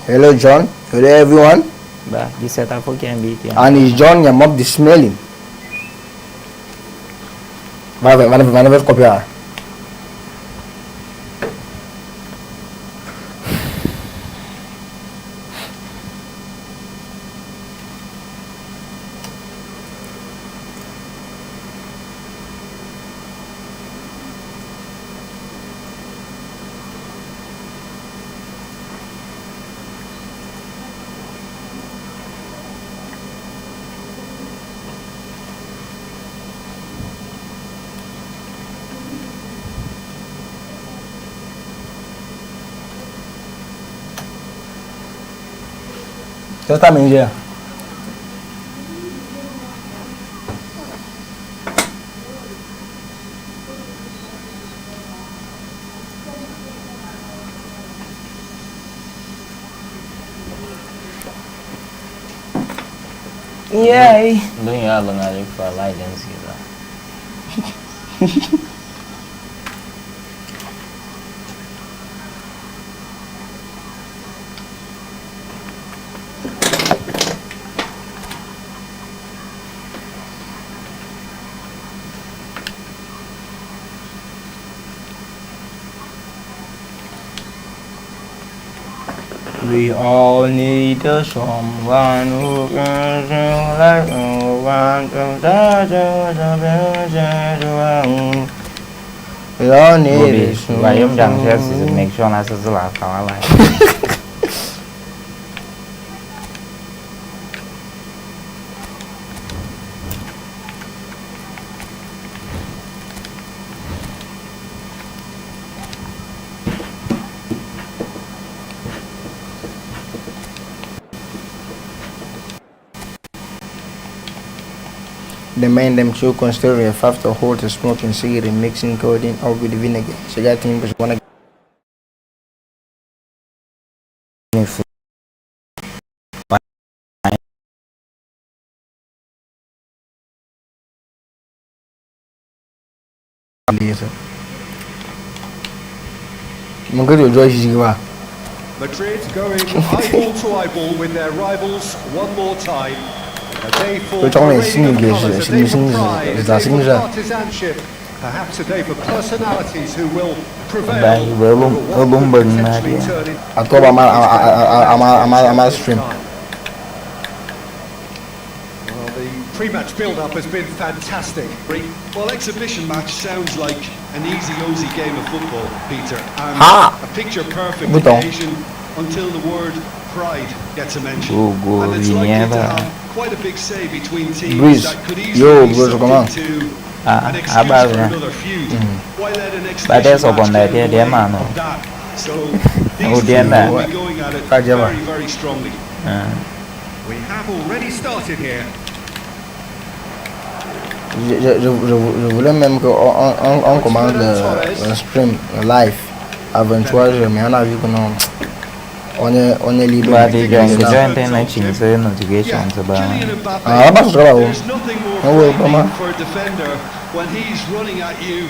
Hello, John. Hello, everyone. Bah, di set up can beat ya. And is John yang mob the smelling. Mana kopiar. Você tá bem, Gê? Yay! Doing all long I look for light and see that. We all need someone who can feel like no one can touch us. We all need someone. Và em rằng sẽ make sure là sẽ là có lại. The man them show consider a after hold to smoking cigarette mixing codeine or with vinegar. Cigarette team was one Madrid going eyeball to eyeball with their rivals one more time. A day for parading of colours, a day for pride, a day for partisanship. Perhaps a day for personalities who will prevail. stream. Well, the pre-match build-up has been fantastic. Well, exhibition match sounds like an easy-ozy game of football, Peter, and a picture-perfect occasion until the word pride gets a mention. And it's likely to have quite a big say between teams that could easily be subject to an excuse for another feud. Why let an exhibition match get in the way of that? So these two will be going at it very, very strongly. We have already started here. Je voulais même qu'on commande le stream live avant toi, mais on a vu que non. On est libre. Bah, déjà, internet c'est une notification, c'est bon. Ah, bah, ça va. There's nothing more frightening for a defender when he's running at you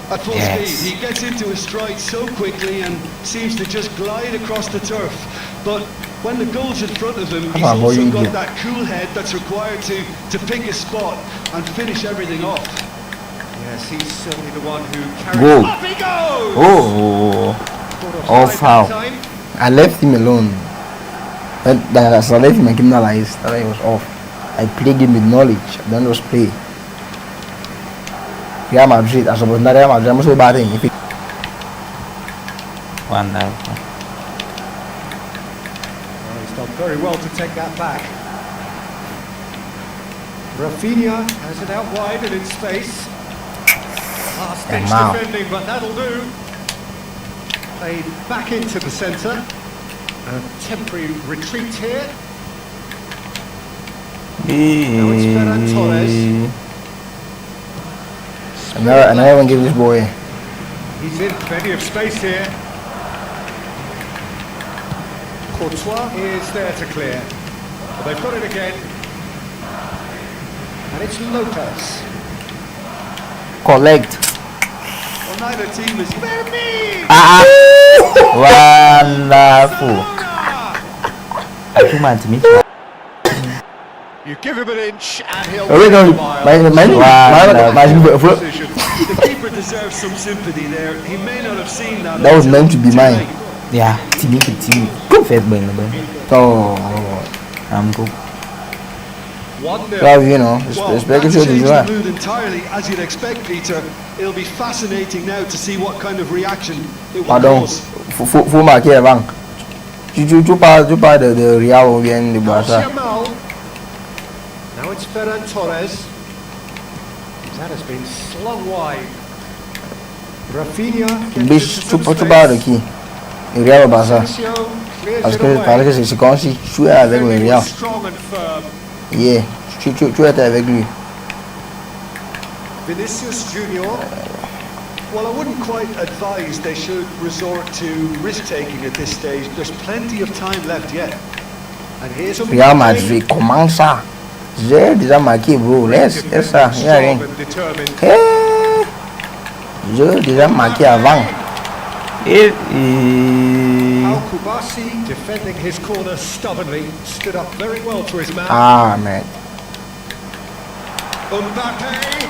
at full speed. He gets into his stride so quickly and seems to just glide across the turf. But when the goal's in front of him, he's also got that cool head that's required to pick his spot and finish everything off. Yes, he's certainly the one who carries. Up he goes! Oh, foul. I left him alone. I left him and criminalized. That was off. I played him with knowledge. I don't just play. Real Madrid, I suppose not Real Madrid. I'm so bad thing. Wonderful. Well, he's done very well to take that back. Rafinha has it out wide and in space. Last-ditch defending, but that'll do. Played back into the centre. A temporary retreat here. Now it's Ferran Torres. I never give this boy. He's in plenty of space here. Courtois is there to clear. But they've got it again. And it's Lopez. Collect. Well, neither team is very Wonderful. Aku mati ni. You give him an inch and he'll Wait, no, The keeper deserves some sympathy there. He may not have seen that. that was meant to be mine. Ya, team ku fair bang bang. Oh, Amku. 1-0. well, you know, Well, it's that better to changed do the that. mood entirely, as you'd expect, Peter. It'll be fascinating now to see what kind of reaction it will Pardon, cause. faut marquer avant. Tu parles de Real ou bien de Barça. Jamal. Now it's Ferran Torres. That has been slung wide. Rafinha gets Bicho, into some tu parles de space. qui? Real ou Barça? Asensio clears Parce it que away. c'est comme si tu es avec le Defending Real. was strong and firm. Yeah, tu étais avec lui. Vinicius Junior. Well, I wouldn't quite advise they should resort to risk-taking at this stage. There's plenty of time left yet. And here's a Real Madrid, comment ça? J'ai déjà marqué, bro. Laisse ça, y a rien. strong and determined. Hey, j'ai déjà marqué avant. Al Kubasi defending his corner stubbornly, stood up very well for his man. Ah, man. Mbappe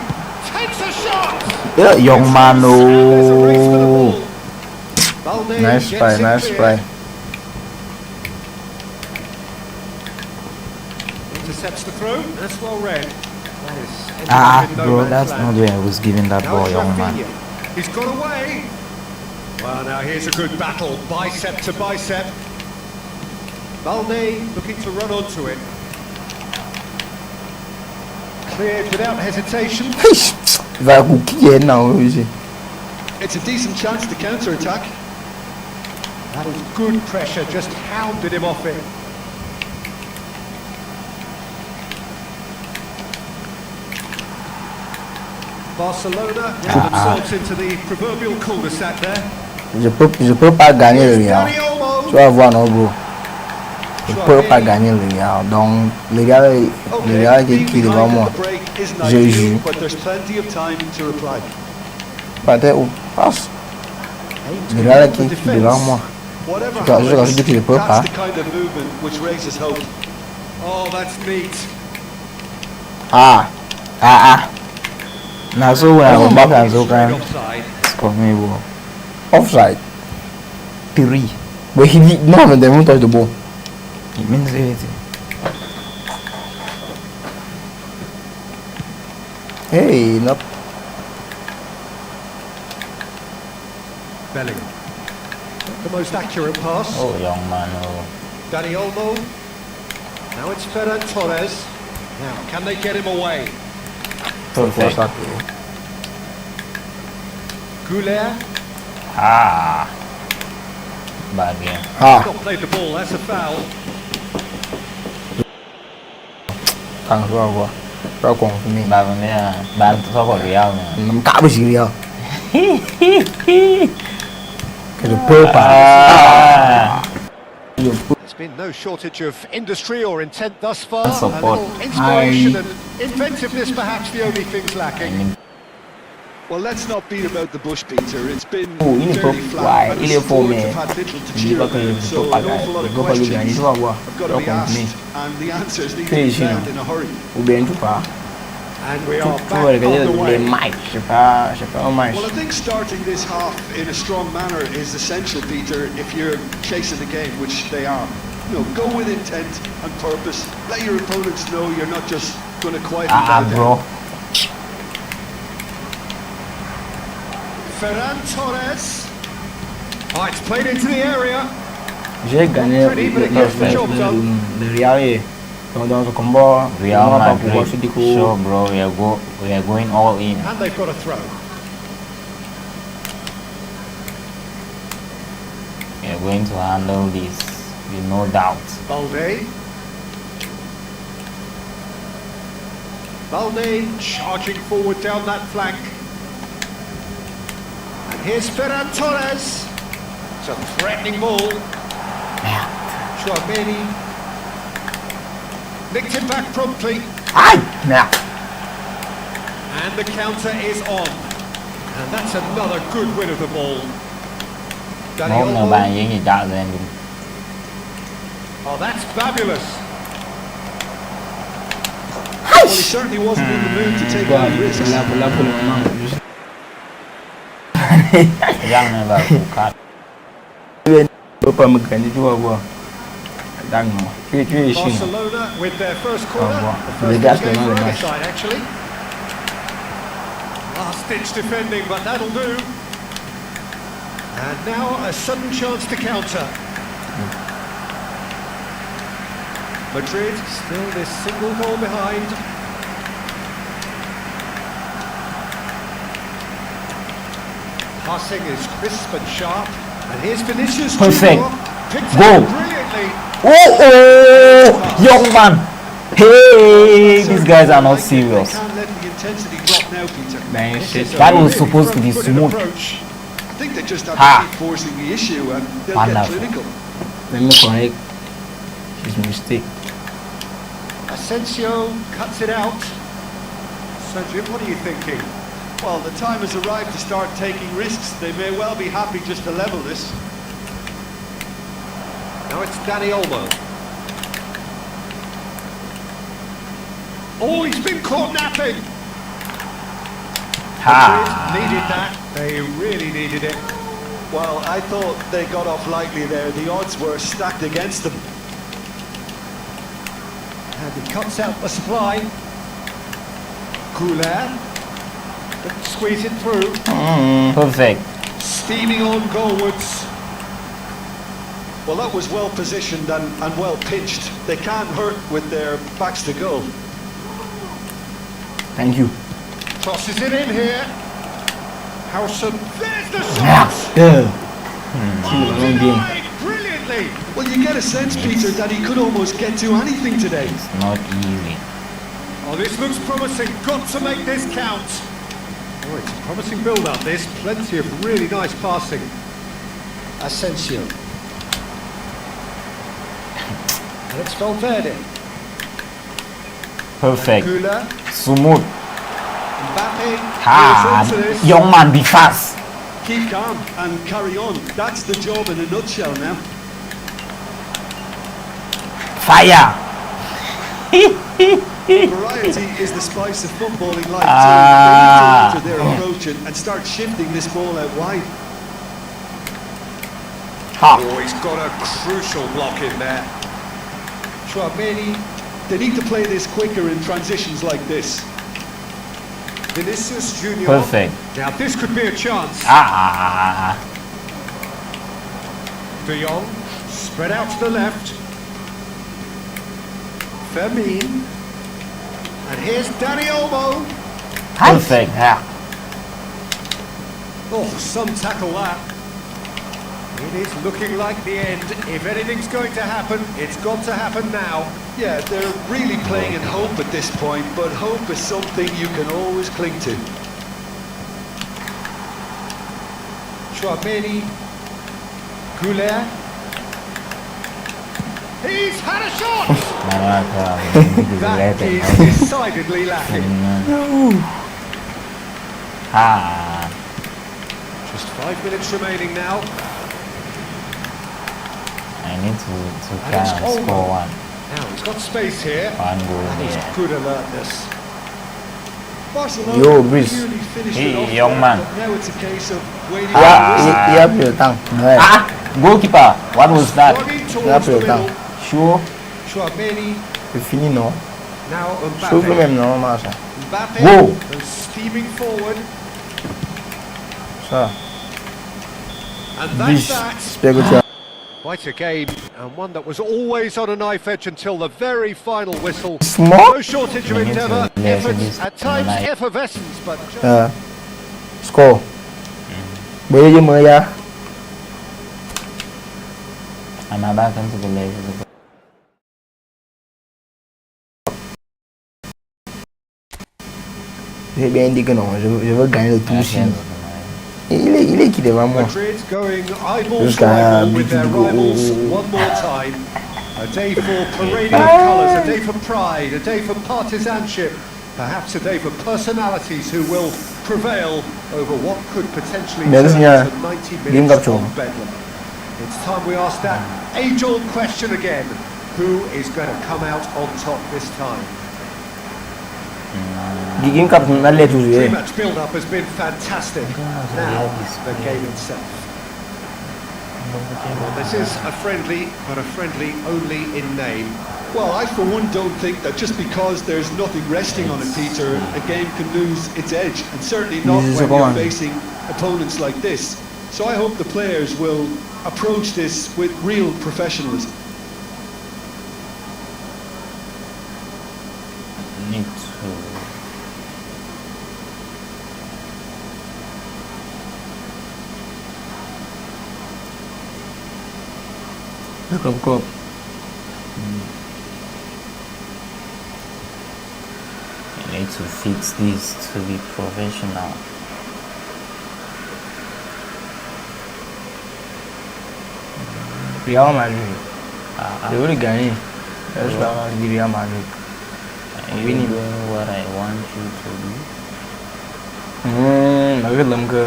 takes a shot. Young man, There's a race for the no. ball. Balde Nice gets play, it nice clear. play. Intercepts the throw. That's well read. That is Ah, in no bro, man's that's land. not where I was giving that Now ball, it's young man. Rafinha. He's got away. Well, now here's a good battle, bicep to bicep. Balde looking to run onto it. Cleared without hesitation. Il va couquiller non, ici. It's a decent chance to counter-attack. That is good pressure, just hounded him off it. Barcelona get themselves into the proverbial cul-de-sac there. Je peux pas gagner le Real. Dani Olmo. Tu vas voir, non, bro. Je peux pas gagner le Real. Donc, le Real qui est devant moi. Je joue. But there's plenty of time to reply. Peut-être où passe. Le Real qui est devant moi. Whatever Je happens, dis que je peux pas. that's the kind of movement which raises hope. Oh, that's neat. Ah, Na so when I go back and so Straight can offside. score me ball. offside. 3. But he did not even touch the ball. It means everything. Hey, not. Bellingham. Not the most accurate pass. Oh, young man, oh. Dani Olmo. Now it's Ferran Torres. Now, can they get him away? Perfect. Goulet. Ah. Bad game. Ah, Not played the ball, that's a foul. thằng rồi quá. Rồi còn của mình. Bad vấn đề là bạn so của Real nè. Nắm cả với Real. Cái đồ bơ bà. Ah. There's been no shortage of industry or intent thus far. A Support. little inspiration and inventiveness perhaps the only things I lacking. mean, Well, let's not beat about the bush, Peter. It's been Oh, il est fairly pas- flat, ouais, and il the est faux, supporters mais have had little to il est cheer pas que about, je so peux pas an awful lot gagner. of Je peux pas le gagner. questions Tu vas voir. have got Tu to vas be asked, continuer. and the answers need to Fais be ici, found non. in a hurry. Ou bien tu pars. And we Tu are tu back vas regarder les underway. matchs. Je sais pas un match. Well, I think starting this half in a strong manner is essential, Peter, if you're chasing the game, which they are. You know, go with intent and purpose. Let your opponents know you're not just going to quietly ah, bow bro. down. Ferran Torres. Oh, it's played into the area. J'ai gagné Pretty, but it gets the job done. le Real et dans ce combat. Real on va pas pouvoir Madrid. se dire Sure, bro. We are going all in. And they've got a throw. We are going to handle this with no doubt. Balde. Balde charging forward down that flank. And here's Ferran Torres. It's a threatening ball. Chouameni. Nicked it back promptly. Aïe, merde. And the counter is on. And that's another good win of the ball. Một người bạn với gì trả lên. Oh, that's fabulous. Well, he certainly wasn't in the mood to take any risks. Răng này vào củ cát. Barcelona with their first corner. The first game for either side, actually. Last-ditch defending, but that'll do. And now a sudden chance to counter. Madrid still this single goal behind. Passing is crisp and sharp. And here's Vinicius. Perfect. Goal. Brilliantly. Oh, young man. Hey, these guys are not serious. They can't let the intensity drop now, Peter. That was supposed to be smooth. I think they just have to keep forcing the issue and they'll get clinical. Let me correct his mistake. Asensio cuts it out. So Jim, what are you thinking? Well, the time has arrived to start taking risks. They may well be happy just to level this. Now it's Dani Olmo. Oh, he's been caught napping. Madrid needed that. They really needed it. Well, I thought they got off lightly there. The odds were stacked against them. And he cuts out the supply. Goulet. Couldn't squeeze it through. Perfect. Steaming on goalwards. Well, that was well positioned and well pitched. They can't hurt with their backs to goal. Thank you. Tosses it in here. Howson. There's the shot. Denied brilliantly. Well, you get a sense, Peter, that he could almost get to anything today. It's not easy. Oh, this looks promising. Got to make this count. Oh, it's a promising build-up, this. Plenty of really nice passing. Asensio. And it's Valverde. Perfect. Goulet. Smooth. Mbappe. Young man, be fast. Keep calm and carry on. That's the job in a nutshell now. Fire. Variety is the spice of footballing life too. They need to alter their approach and start shifting this ball out wide. Oh, he's got a crucial block in there. Chouameni, they need to play this quicker in transitions like this. Vinicius Junior. Perfect. Now this could be a chance. De Jong, spread out to the left. Fermin. And here's Dani Olmo. Perfect. Oh, some tackle that. It is looking like the end. If anything's going to happen, it's got to happen now. Yeah, they're really playing in hope at this point, but hope is something you can always cling to. Chouameni. Goulet. He's had a shot! That is decidedly lacking. Just 5 minutes remaining now. I need to try and score one. Now he's got space here. One goal And he's here. good alertness. Barcelona Yo, Brice. clearly finished Hey, it off young well, man. but now it's a case of waiting. Il a pris le temps. Ouais. Goalkeeper, what was that? Running Il a towards pris the le temps. middle. Sure. Chouameni. C'est fini, non? Now Souffle Mbappe. même, normalement, ça. Mbappe. Whoa. And steaming forward. Ça. And that's Brice, that. j'espère que tu as... Quite a game, and one that was always on a knife edge until the very final whistle. Small? No shortage of endeavour, efforts, at times effervescence, but just Score. Boleh je Maya. Amabakan sebelah. J'ai bien dit que non, je veux gagner le tout aussi. Il est qui devant moi? Madrid going eyeball This to guy, eyeball with their big goal. rivals one more time. A day for parading of colours, a day for pride, a day for partisanship, perhaps a day for personalities who will prevail over what could potentially Merci, turn hein. into 90 Game minutes capture. of bedlam. It's time we ask that age-old question again. Who is going to come out on top this time? Game cap nan let ou jouer. Pre-match build-up has been fantastic. Now, the game itself. Well, this is a friendly, but a friendly only in name. Well, I for one don't think that just because there's nothing resting on it, Peter, a game can lose its edge, and certainly not This is when a you're one. facing opponents like this. So I hope the players will approach this with real professionalism. Need to. Cup. You need to fix this to be professional. Real Madrid. They already gagné. Je vais pas dire Real Madrid. Are you Winning. doing what I want you to do? Maghreb lam ke.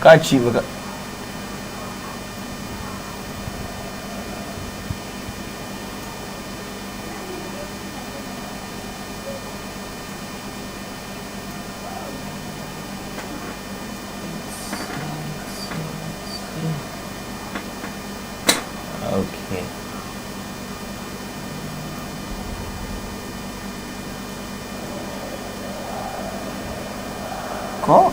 Kachi baka. Okay. Kok?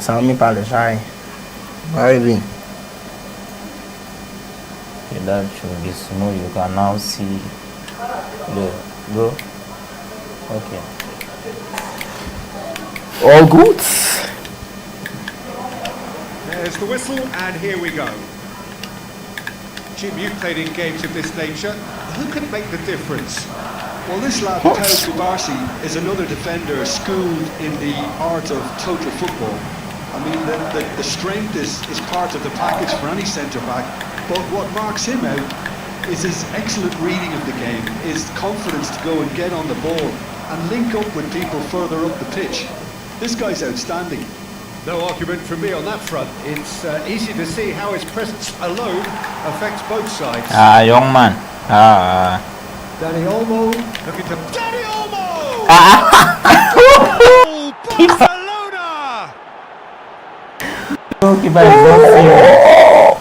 Xiaomi par le chai. Arriving. Okay, that should be smooth. You can now see the go. Okay. All good. There's the whistle, and here we go. Jim, you've played in games of this nature. Who can make the difference? Well, this lad, Pau Kubarsi, is another defender schooled in the art of total football. I mean, the strength is part of the package for any centre-back, but what marks him out is his excellent reading of the game, his confidence to go and get on the ball and link up with people further up the pitch. This guy's outstanding. No argument from me on that front. It's easy to see how his presence alone affects both sides. Young man. Danny Olmo looking to Danny Olmo! Barcelona! Goalkeeper is not serious.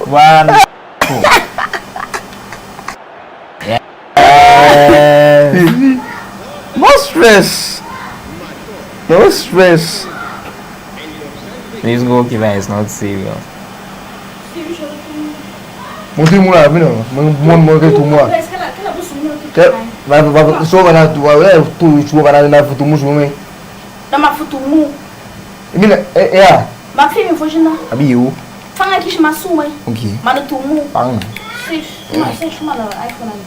One. Two. No stress. No stress. This goalkeeper is not serious. Montre-moi là, mon que tout moi. Vai só na tua, tu vai na foto musume. Dama futumu. Mira, é. Ma filme fujina. Abi eu. Fanga kishima sumai. OK. Manu tumu. Pang. Sei chuma na iPhone ali.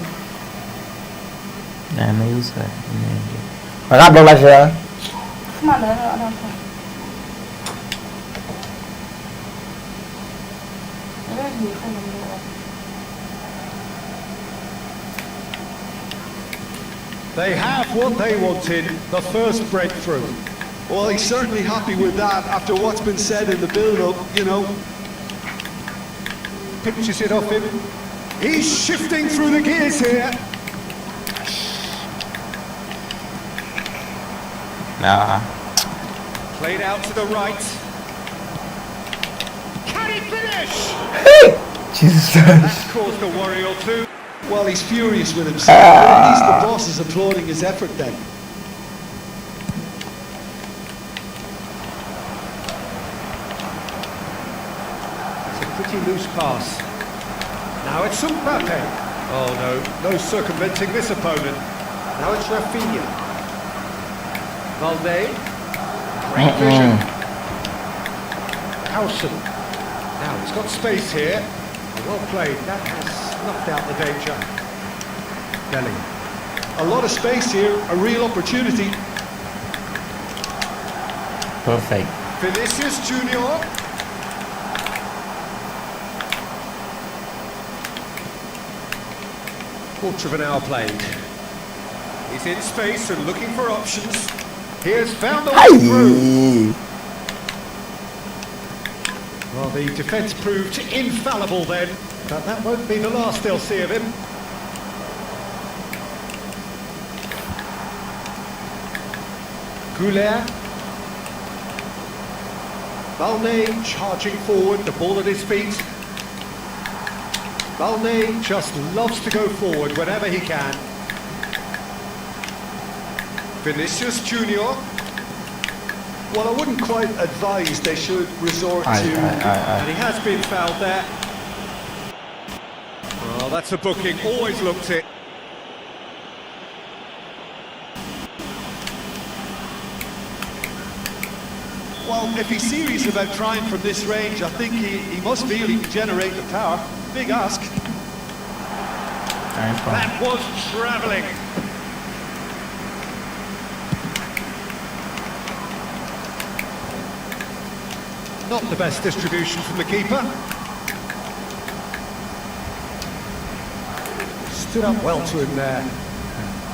I'm a user. Para blog lá já. Fuma na. They have what they wanted, the first breakthrough. Well, he's certainly happy with that after what's been said in the build-up, you know. Pitches it off him. He's shifting through the gears here. Played out to the right. Can he finish? Jesus. That caused a worry or two. Well, he's furious with himself, but at least the boss is applauding his effort then. It's a pretty loose pass. Now it's Mbappe. Oh no circumventing this opponent. Now it's Rafinha. Valde. Great vision. Howson. Now he's got space here. Well played. That has snuffed out the danger. Belly. A lot of space here, a real opportunity. Perfect. Vinicius Junior. Quarter of an hour played. He's in space and looking for options. He has found the way through. Well, the defence proved infallible then, but that won't be the last they'll see of him. Goulet. Balnay charging forward, the ball at his feet. Balnay just loves to go forward whenever he can. Vinicius Junior. Well, I wouldn't quite advise they should resort to... And he has been fouled there. Well, that's a booking, always looked it. Well, if he's serious about trying from this range, I think he must feel he can generate the power. Big ask. That was travelling. Not the best distribution from the keeper. Stood up well to him there.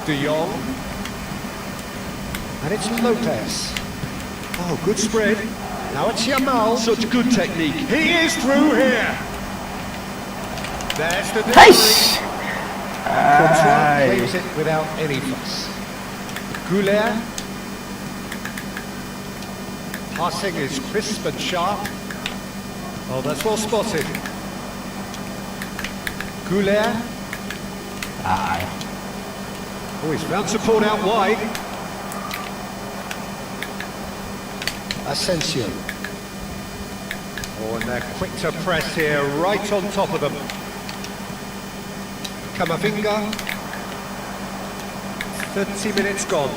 De Jong. And it's Lopez. Oh, good spread. Now it's Yamal. Such good technique. He is through here. There's the delivery. Courtois claims it without any fuss. Goulet. Passing is crisp and sharp. Oh, that's well spotted. Goulet. Oh, he's found support out wide. Asensio. Oh, and they're quick to press here, right on top of them. Camavinga. 30 minutes gone.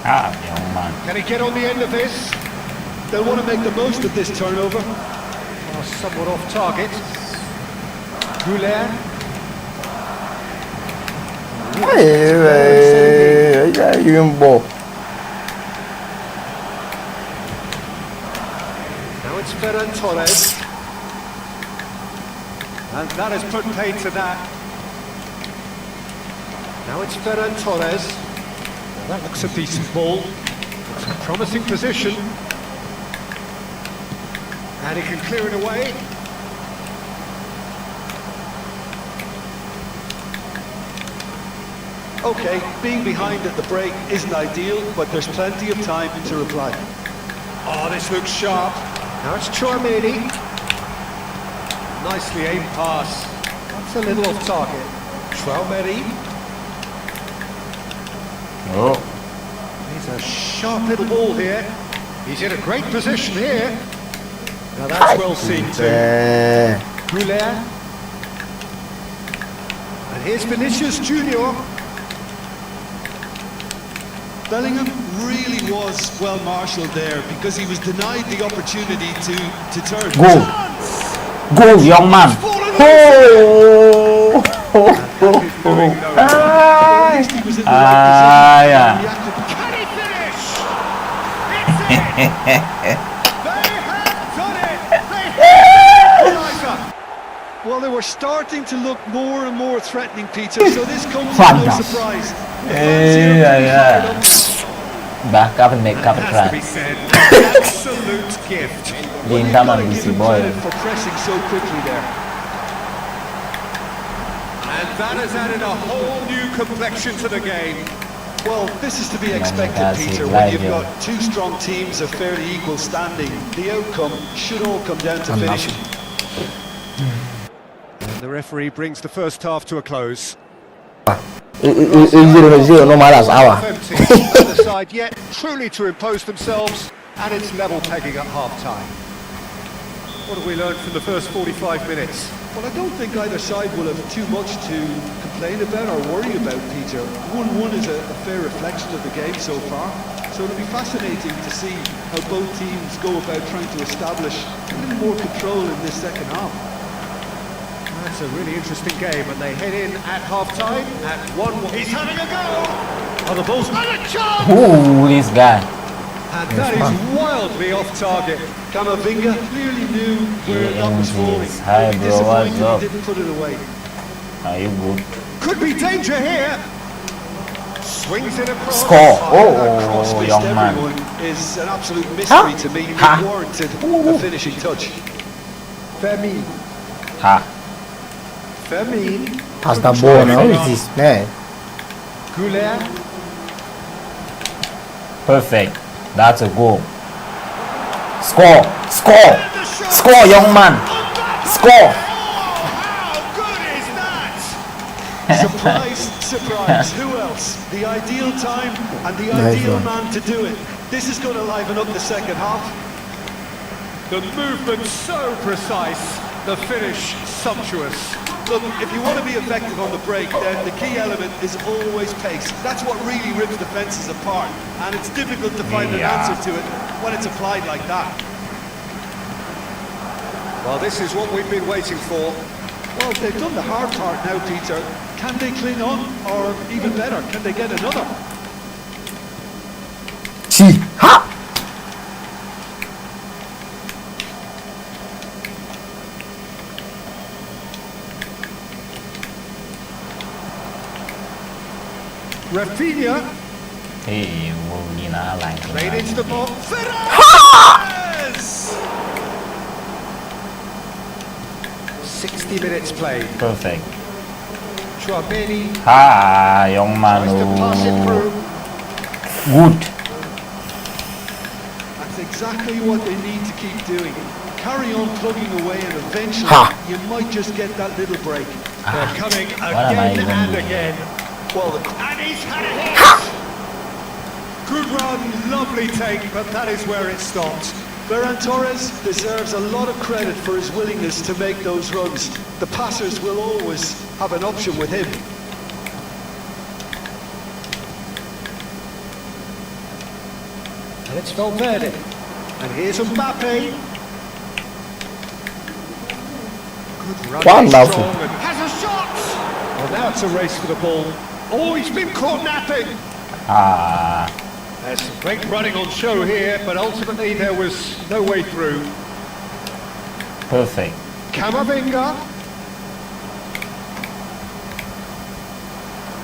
Young man. Can he get on the end of this? They'll want to make the most of this turnover. Oh, somewhat off target. Goulet. Now it's Ferran Torres. And that has put paid to that. Now it's Ferran Torres. Well, that looks a decent ball. It's a promising position. And he can clear it away. Okay, being behind at the break isn't ideal, but there's plenty of time to reply. Oh, this looks sharp. Now it's Chouameni. Nicely aimed pass. That's a little off target. Chouameni. Oh. He's a sharp little ball here. He's in a great position here. Now that's well seen too. Goulet. And here's Vinicius Junior. Bellingham really was well marshalled there because he was denied the opportunity to turn. Go, young man. Can he finish? It's it! They have done it! Well, they were starting to look more and more threatening, Peter, so this comes as no surprise. Back up and make up a Has to be try. said, absolute gift. Well, you've got to give him credit for pressing so quickly there. And that has added a whole new complexion to the game. Well, this is to be expected, Peter, when you've got two strong teams of fairly equal standing. The outcome should all come down to finishing. And the referee brings the first half to a close. No matters our. The side yet truly to impose themselves, and it's level pegging at half-time. What have we learned from the first 45 minutes? Well, I don't think either side will have too much to complain about or worry about, Peter. 1-1 is a fair reflection of the game so far, so it'll be fascinating to see how both teams go about trying to establish a little more control in this second half. That's a really interesting game, and they head in at half-time at 1-1. He's having a go! Oh, the ball's... And a chance! Ooh, this guy. And that is wildly off target. Camavinga clearly knew where that was falling. Hi, bro, Disappointed what's up? he didn't put it away. Are you good? Could be danger here. Swings it across. Score. That cross Oh, missed young man. everyone is an absolute mystery to me. Ha. It warranted a finishing touch. Fermin. Ha. Fermin. Pass the ball now. Who is this man? Goulet. Perfect. That's a goal. Score. Score. Score, young man. Score. How good is that? Surprise, surprise. Who else? The ideal time and the Nice ideal one. man to do it. This is going to liven up the second half. The movement so precise, the finish sumptuous. Look, if you want to be effective on the break, then the key element is always pace. That's what really rips defences apart, and it's difficult to find an answer to it when it's applied like that. Well, this is what we've been waiting for. Well, they've done the hard part now, Peter. Can they cling on, or even better, can they get another? See. Ha. Rafinha Hey, vô nhìn nó lại. played into the ball. Fernandez! 60 minutes played. Perfect. Chouameni Ha, young man. tries to pass it through. Good. That's exactly what they need to keep doing. Carry on plugging away, and eventually Ha. you might just get that little break. They're coming What am I again even and doing? again. Well, And he's had a hit! Good run, lovely take, but that is where it stopped. Ferran Torres deserves a lot of credit for his willingness to make those runs. The passers will always have an option with him. And it's Valverde. And here's Mbappe. Good run. Wonderful. Strong and has a shot! Well, now it's a race for the ball. Oh, he's been caught napping. Ah, There's some great running on show here, but ultimately there was no way through. perfect. Camavinga.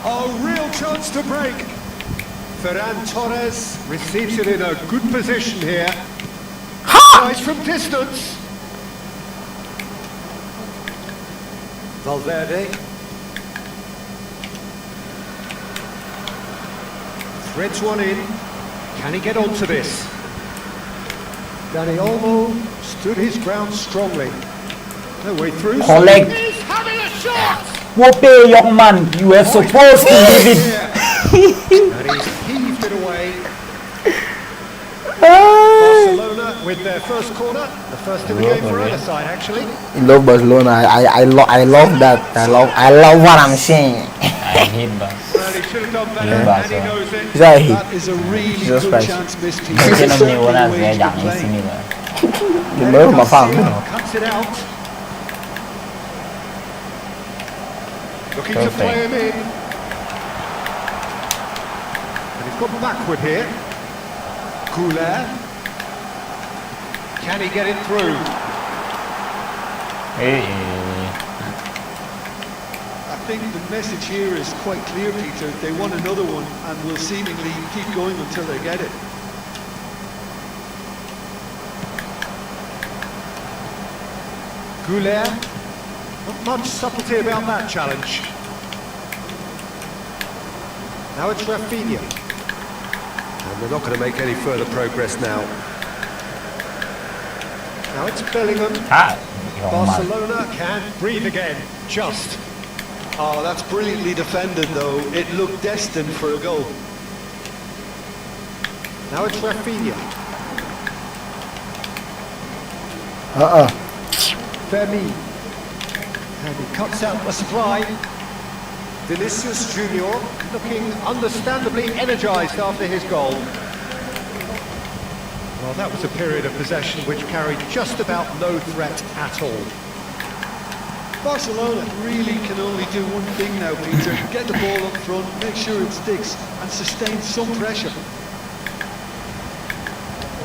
A real chance to break. Ferran Torres receives it in a good position here. Tries from distance. Valverde. Threads one in. Can he get onto this? Dani Olmo stood his ground strongly. No way through. Collect. He's having a shot! Whoopee, young man. You are supposed to leave it. And he's heaved it away. Barcelona with their first corner. The first in the game for either side, actually. I love Barcelona. I love that. I love what I'm saying. I hate Bas. Well, he should have done better, Yeah. and he knows it. Is that a hit? That is a really Jesus good Christ. chance missed, Peter. Cái It's năm nay certainly của the nó way sẽ he's dặn been cái playing. xin rồi. Thì mới mà phạm chứ. Cuts it out. Looking to Perfect. play him in. And he's gone backward here. Goulet. Can he get it through? Ê, I think the message here is quite clear, Peter. They want another one and will seemingly keep going until they get it. Goulet. Not much subtlety about that challenge. Now it's Rafinha. And they're not going to make any further progress now. Now it's Bellingham. ha, young man. Barcelona can breathe again. Just. Oh, that's brilliantly defended, though. It looked destined for a goal. Now it's Rafinha. Fermin. And he cuts out the supply. Vinicius Junior looking understandably energised after his goal. Well, that was a period of possession which carried just about no threat at all. Barcelona really can only do one thing now, Peter. Get the ball up front, make sure it sticks, and sustain some pressure.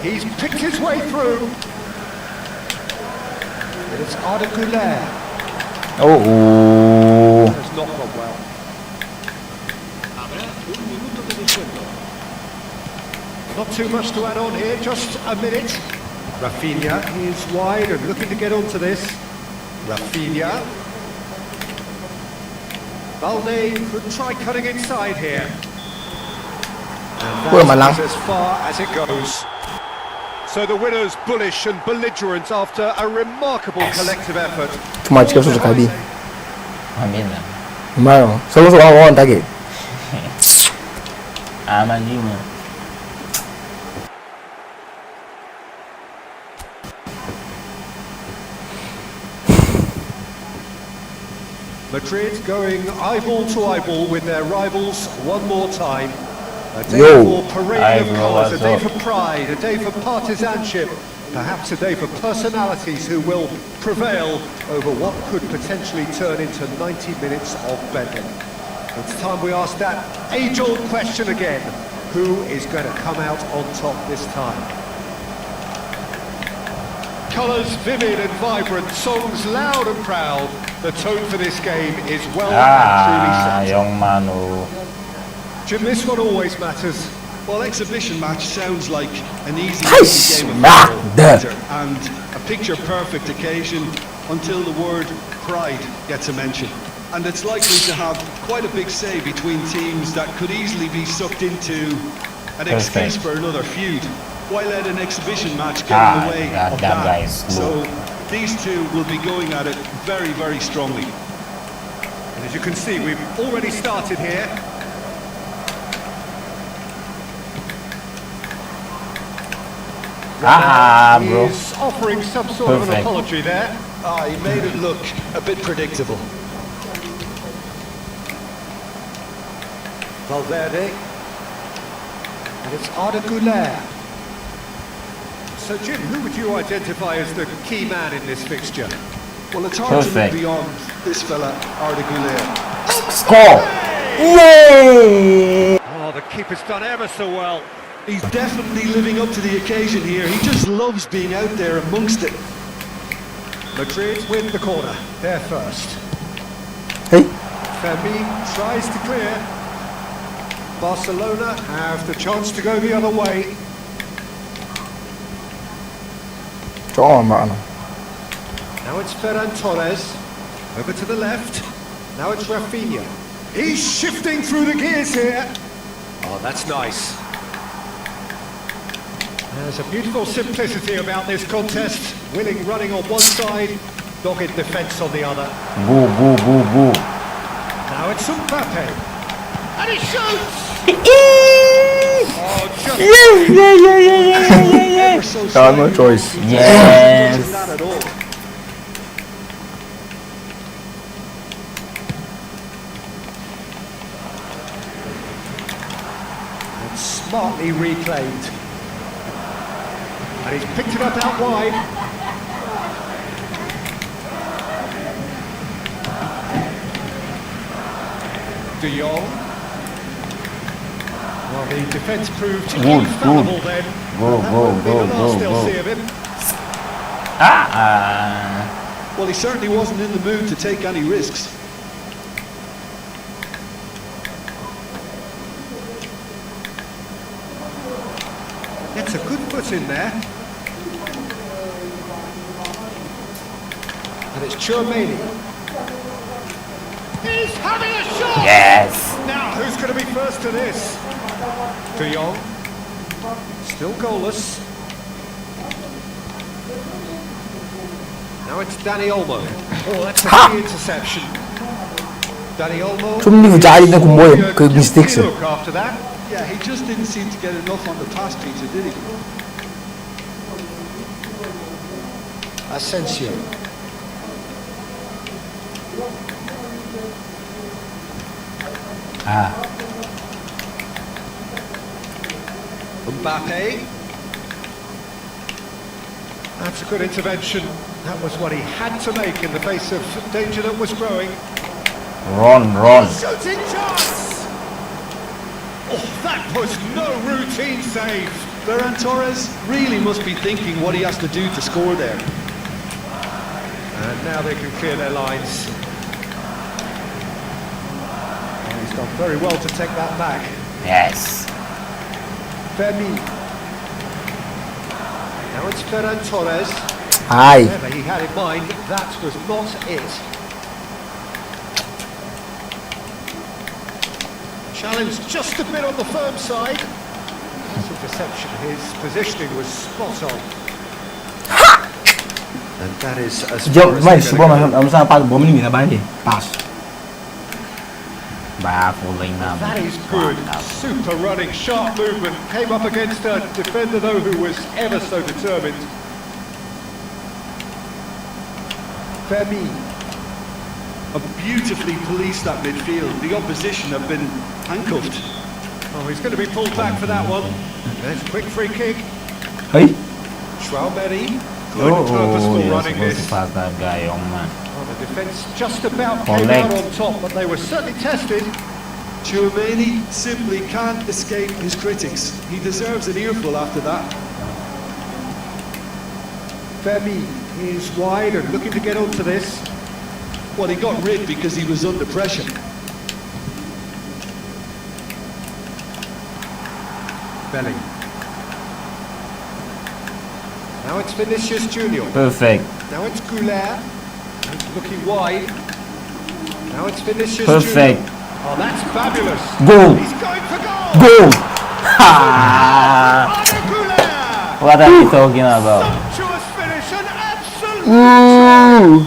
He's picked his way through. And it's Arda. Oh. Has not gone well. Not too much to add on here, just a minute. Rafinha is wide and looking to get onto this. Rafinha. Valde could try cutting inside here. And that's as far as it goes. So the winners bullish and belligerent after a remarkable collective effort. Too much to Kabi. Amina. Mano, solo so one target. Amanima. Madrid going eyeball to eyeball with their rivals one more time. A day for parading of colours, a day for pride, a day for partisanship, perhaps a day for personalities who will prevail over what could potentially turn into 90 minutes of bedlam. It's time we ask that age-old question again. Who is going to come out on top this time? Colours vivid and vibrant, songs loud and proud. The tone for this game is well and truly set. Young Manu. Jim, this one always matters. Well, exhibition match sounds like an easy game of Smack football, that. Peter, and a picture-perfect occasion until the word pride gets a mention. And it's likely to have quite a big say between teams that could easily be sucked into an excuse for another feud. Why let an exhibition match get in the way of that? So these two will be going at it very, very strongly. And as you can see, we've already started here. Bro. He's offering some sort of an apology there. He made it look a bit predictable. Valverde. And it's Arda. So Jim, who would you identify as the key man in this fixture? Well, it's hard to look beyond this fella, Arda Güler. Score! Yay! Oh, the keeper's done ever so well. He's definitely living up to the occasion here. He just loves being out there amongst it. Madrid win the corner. They're first. Hey. Fermi tries to clear. Barcelona have the chance to go the other way. John, man. Now it's Ferran Torres. Over to the left. Now it's Rafinha. He's shifting through the gears here. Oh, that's nice. There's a beautiful simplicity about this contest. Willing running on one side, dogged defence on the other. Boo. Now it's Mbappe. And he shoots! Oh, just Yeah. No choice. Yes. not at all. And smartly reclaimed. And he's picked it up out wide. De Jong. Well, the defence proved infallible then. Go. Still see of him. Well, he certainly wasn't in the mood to take any risks. Gets a good foot in there. And it's Chouameni. He's having a shot! Yes. Now, who's going to be first to this? De Jong. Still goalless. Now it's Dani Olmo. Oh, that's a key interception. Dani Olmo. 좀 더 잘하는 건 뭐예요? 그 mistakes. Look after that. Yeah, he just didn't seem to get enough on the pass, Peter, did he? Asensio. Mbappe. That's a good intervention. That was what he had to make in the face of danger that was growing. Run. Shooting chance! Oh, that was no routine save. Ferran Torres really must be thinking what he has to do to score there. And now they can clear their lines. And he's done very well to take that back. Yes. Fermi. Now it's Ferran Torres. Aye. Whatever he had in mind, that was not it. Challenge just a bit on the firm side. That's interception. His positioning was spot on. And that is as far as Mas they're se gonna bom, go. vamos a passo bom ni na bande. Passo. Baffling now. That is good. Super running, sharp movement. Came up against a defender though who was ever so determined. Fermi. Beautifully policed that midfield. The opposition have been handcuffed. Oh, he's going to be pulled back for that one. There's a quick free kick. Hey. Schwalberi. Good purposeful You're running supposed to this. pass that guy, young man. Well, the defence just about came Collect. out on top, but they were certainly tested. Tchouameni simply can't escape his critics. He deserves an earful after that. Fermi is wide and looking to get onto this. Well, he got rid because he was under pressure. Belling. Now it's Vinicius Junior. Perfect. Now it's Goulart. He's looking wide. Now it's Vinicius Perfect. Junior. Oh, that's fabulous. Goal. He's going for goal. Goal. Arda Güler. What are you talking about? Sumptuous finish and absolute. Ooh.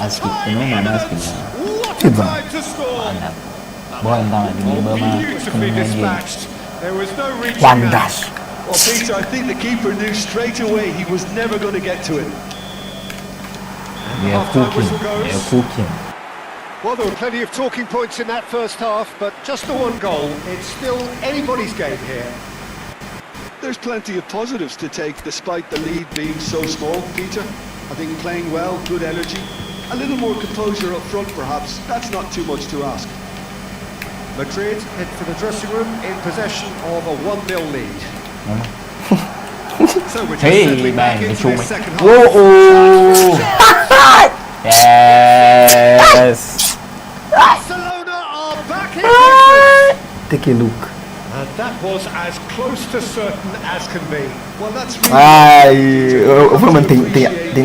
Asking, man, asking. What a time to score. Boy, down Beautifully dispatched. There was no reaching One out. dash. Well, Peter, I think the keeper knew straight away he was never going to get to it. We are Half-time cooking. whistle goes. We are cooking. Well, there were plenty of talking points in that first half, but just the one goal. It's still anybody's game here. There's plenty of positives to take despite the lead being so small, Peter. I think playing well, good energy. A little more composure up front, perhaps. That's not too much to ask. Madrid head for the dressing room in possession of a 1-0 lead. So we're just Hey, settling back man, into show this me. second half. Whoa! Yes! Barcelona are back in business. Take a look. And that was as close to certain as can be. Well, that's really Ai, o Furman tem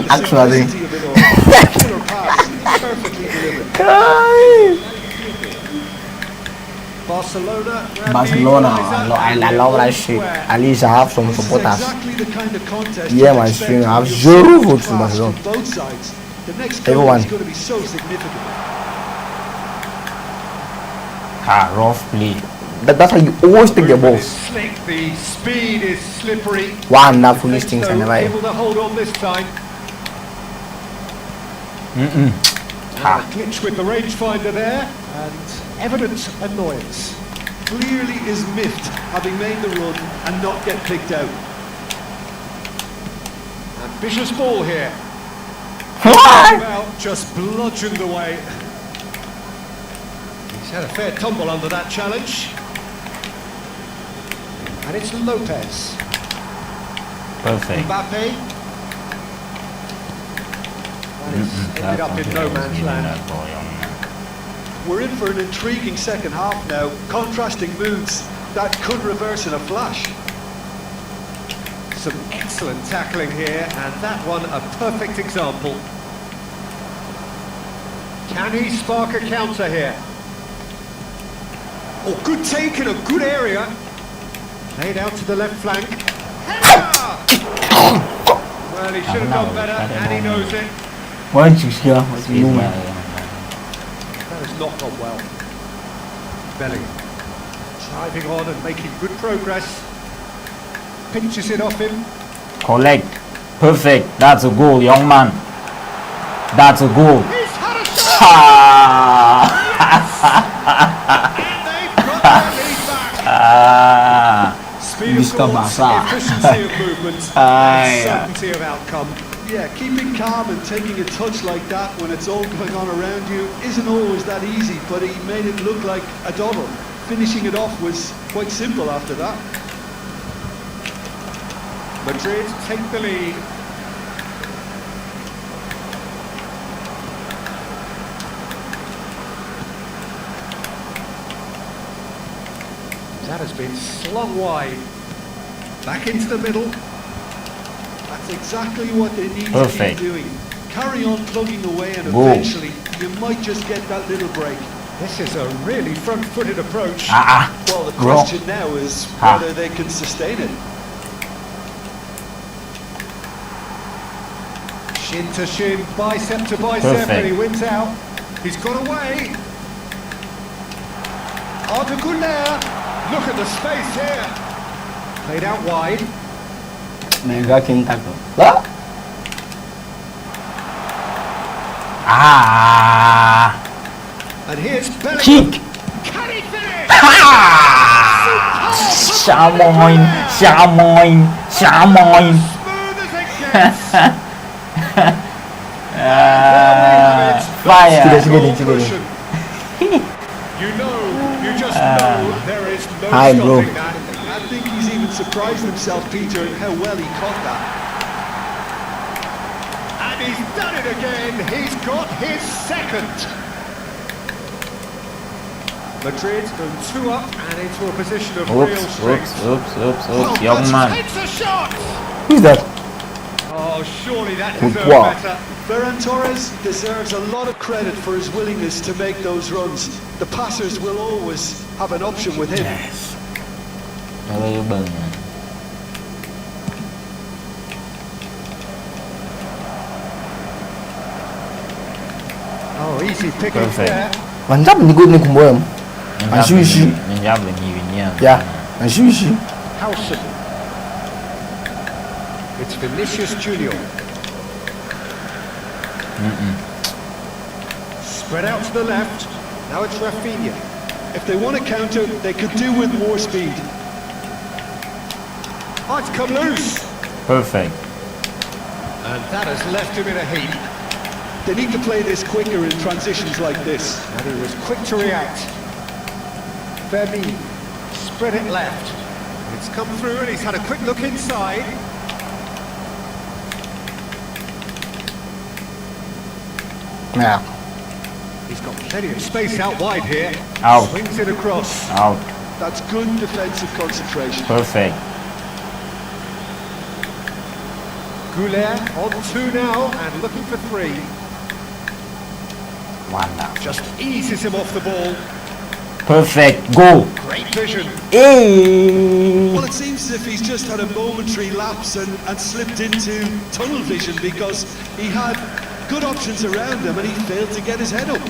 action assim. killer pass, perfectly delivered. Ai. Barcelona, Barcelona, I love that shit. At least I have some This is supporters. exactly the kind of contest Yeah, you my expect stream, I have from zero your votes for class Barcelona. from both sides. The next goal Everyone. is going to be so significant. Rough play. That's how you always take the movement is balls. slick, the speed is slippery. Wonderful Defence, things though, and right. able to hold on this time. Ha. Glitch with the rangefinder there, and evident annoyance. Clearly is miffed having made the run and not get picked out. Ambitious ball here. Well, just bludgeoned away. He's had a fair tumble under that challenge. And it's Lopez. Perfect. Mbappe. That is ended up in no man's land. We're in for an intriguing second half now. Contrasting moods that could reverse in a flash. Some excellent tackling here, and that one a perfect example. Can he spark a counter here? Oh, good take in a good area. Laid out to the left flank. Header! Well, he should have done better, and he knows it. Once you hear what's He's moving. That has not gone well. Belling. Driving on and making good progress. Pinches it off him. Collect. Perfect. That's a goal, young man. That's a goal. He's had a shot! Ah! And they've got their lead back. Ah! Speed of efficiency of movement, and certainty of outcome. Yeah, keeping calm and taking a touch like that when it's all going on around you isn't always that easy, but he made it look like a doddle. Finishing it off was quite simple after that. Madrid take the lead. That has been slung wide. Back into the middle. That's exactly what they need to keep doing. Carry on plugging away and eventually you might just get that little break. This is a really front-footed approach. Well, the question now is whether they can sustain it. Shin to shin, bicep to bicep, and he wins out. He's got away. Articular. Look at the space here. Played out wide. Mega King tackle. And here's Bellingham. Kick. Can he finish? Shamoin. Smooth as it gets. Fire. You just know there is no Hi, stopping bro. that. I think he's even surprised himself, Peter, at how well he caught that. And he's done it again. He's got his second. Madrid go 2 up and into a position of real strength. Oops, young man. Takes a shot. Who's that? Oh, surely that deserves Wow. better. Ferran Torres deserves a lot of credit for his willingness to make those runs. The passers will always have an option with him. Oh, easy picking there. Mantap ni gue ni kumboyam. Ansuishi. Ya, ansuishi. Howson. It's Vinicius Junior. Spread out to the left. Now it's Rafinha. If they want to counter, they could do with more speed. Oh, it's come loose. Perfect. And that has left him in a heap. They need to play this quicker in transitions like this. And he was quick to react. Femi spread it left. It's come through and he's had a quick look inside. Yeah. He's got plenty of space out wide here. Out. Swings it across. Out. That's good defensive concentration. Perfect. Goulet on 2 now and looking for 3. Wonderful. Just eases him off the ball. Perfect. Go. Great vision. Hey. Well, it seems as if he's just had a momentary lapse and slipped into tunnel vision because he had good options around him and he failed to get his head up.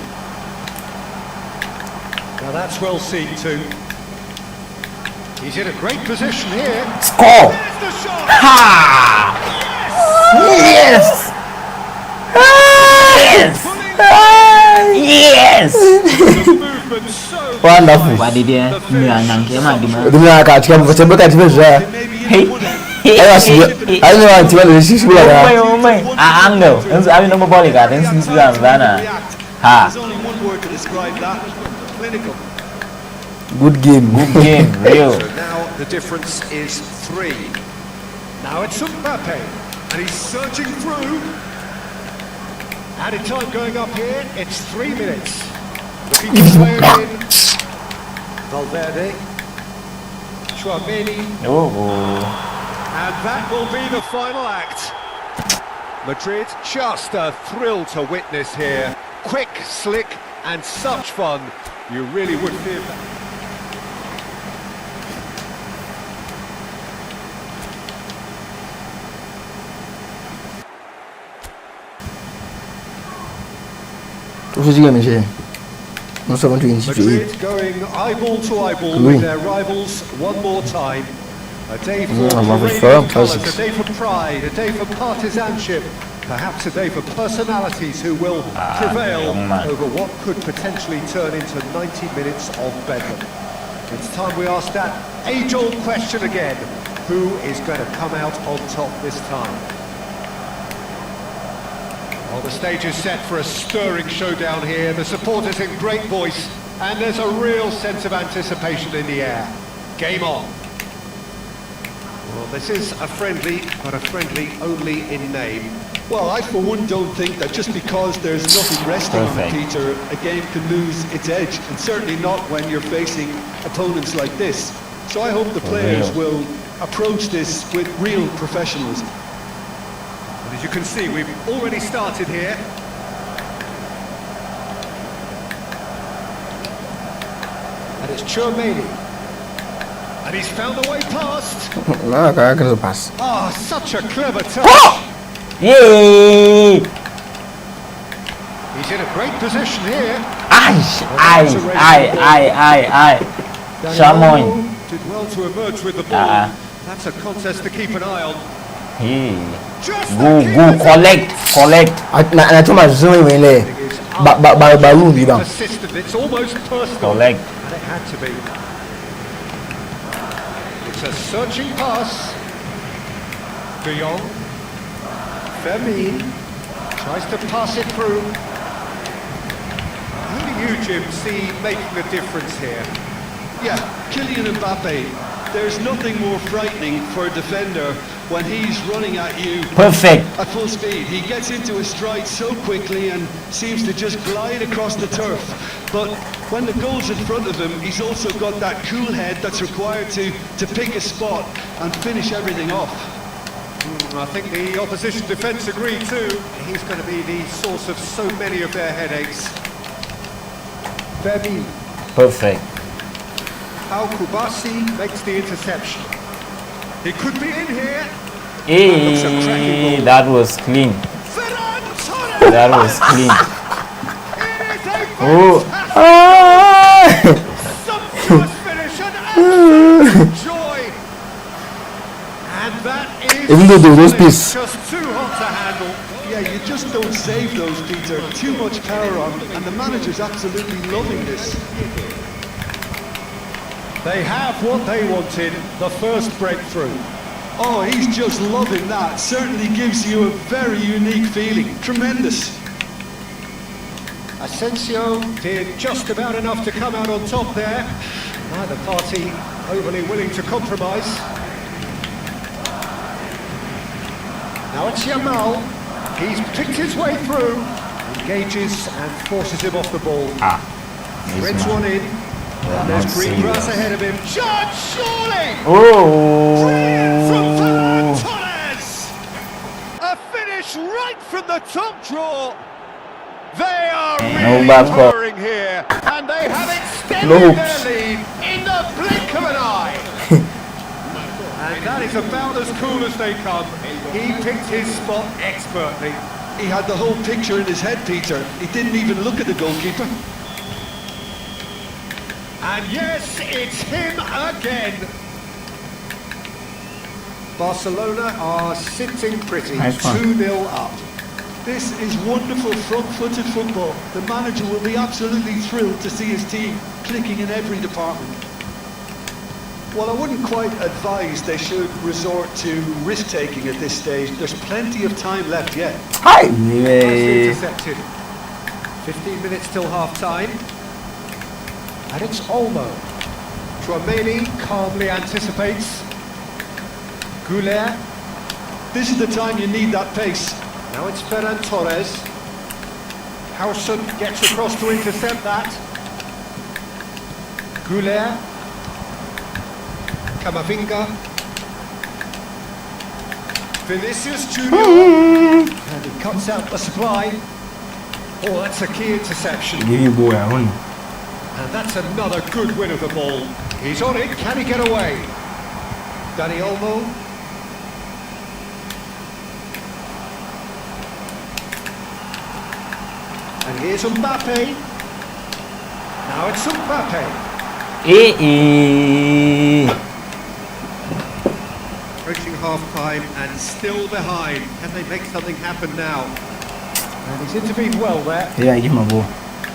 Now that's well seen too. He's in a great position here. Score. There's the shot. Ha. Yes. Yes. Yes. The movement so Wonderful. precise. Dunia katika mfachembe katika vya. Ayo si. Ayo ni wanti wale sisi kula ya. Angle. Abi no ball ka den sisi bana. Ha. There's only one word to describe that. Clinical. Good game. Good game. Real. So now the difference is 3. Now it's Mbappe, and he's surging through. Added time going up here, it's 3 minutes. Looking to play it in. Valverde. Chouameni. And that will be the final act. Madrid, just a thrill to witness here. Quick, slick, and such fun. You really would feel that. Madrid going eyeball to eyeball with their rivals one more time. A day for colours, a day for pride, a day for partisanship, perhaps a day for personalities who will prevail over what could potentially turn into 90 minutes of bedlam. It's time we ask that age-old question again. Who is going to come out on top this time? Well, the stage is set for a stirring showdown here. The supporters in great voice, and there's a real sense of anticipation in the air. Game on. Well, this is a friendly, but a friendly only in name. Well, I for one don't think that just because there's nothing resting on it, Peter, a game can lose its edge, and certainly not when you're facing opponents like this. So I hope the players will approach this with real professionalism. And as you can see, we've already started here. And it's Chouameni. And he's found the way past. No, I can't pass. Ah, such a clever touch. Yay! He's in a great position here. Shamoy. Did well to emerge with the ball. That's a contest to keep an eye on. Go, collect. Na tuma zoom in there. Baru di bang. Assistant, it's almost personal. Collect. And it had to be. It's a searching pass. De Jong. Vermeer tries to pass it through. Who do you, Jim, see making the difference here? Yeah, Kylian Mbappe. There's nothing more frightening for a defender when he's running at you Perfect. at full speed. He gets into his stride so quickly and seems to just glide across the turf. But when the goal's in front of him, he's also got that cool head that's required to pick a spot and finish everything off. I think the opposition defence agree too. He's going to be the source of so many of their headaches. Vermeer. Perfect. Al-Kubasi makes the interception. He could be in here. Hey, that was clean. That was clean. Oh. Sumptuous finish and absolute joy. And that is Even though those pieces just too hot to handle. Yeah, you just don't save those, Peter. Too much power on them, and the manager's absolutely loving this. They have what they wanted, the first breakthrough. Oh, he's just loving that. Certainly gives you a very unique feeling. Tremendous. Asensio did just about enough to come out on top there. Neither party overly willing to compromise. Now it's Yamal. He's picked his way through, engages and forces him off the ball. Threads one in. And there's green grass ahead of him. Shot, surely! From Ferran Torres! A finish right from the top draw. They are really powering here, and they have extended their lead in the blink of an eye. And that is about as cool as they come. He picked his spot expertly. He had the whole picture in his head, Peter. He didn't even look at the goalkeeper. And yes, it's him again. Barcelona are sitting pretty, 2-0 up. This is wonderful front-footed football. The manager will be absolutely thrilled to see his team clicking in every department. Well, I wouldn't quite advise they should resort to risk-taking at this stage. There's plenty of time left yet. Nicely intercepted. 15 minutes till half-time. And it's Olmo. Chouameni calmly anticipates. Goulet. This is the time you need that pace. Now it's Ferran Torres. Howson gets across to intercept that. Goulet. Camavinga. Vinicius Junior. And he cuts out the supply. Oh, that's a key interception. And that's another good win of the ball. He's on it, can he get away? Dani Olmo. And here's Mbappe. Now it's Mbappe. Approaching half-time and still behind. Can they make something happen now? And he's intervened well there. Yeah, give him a ball.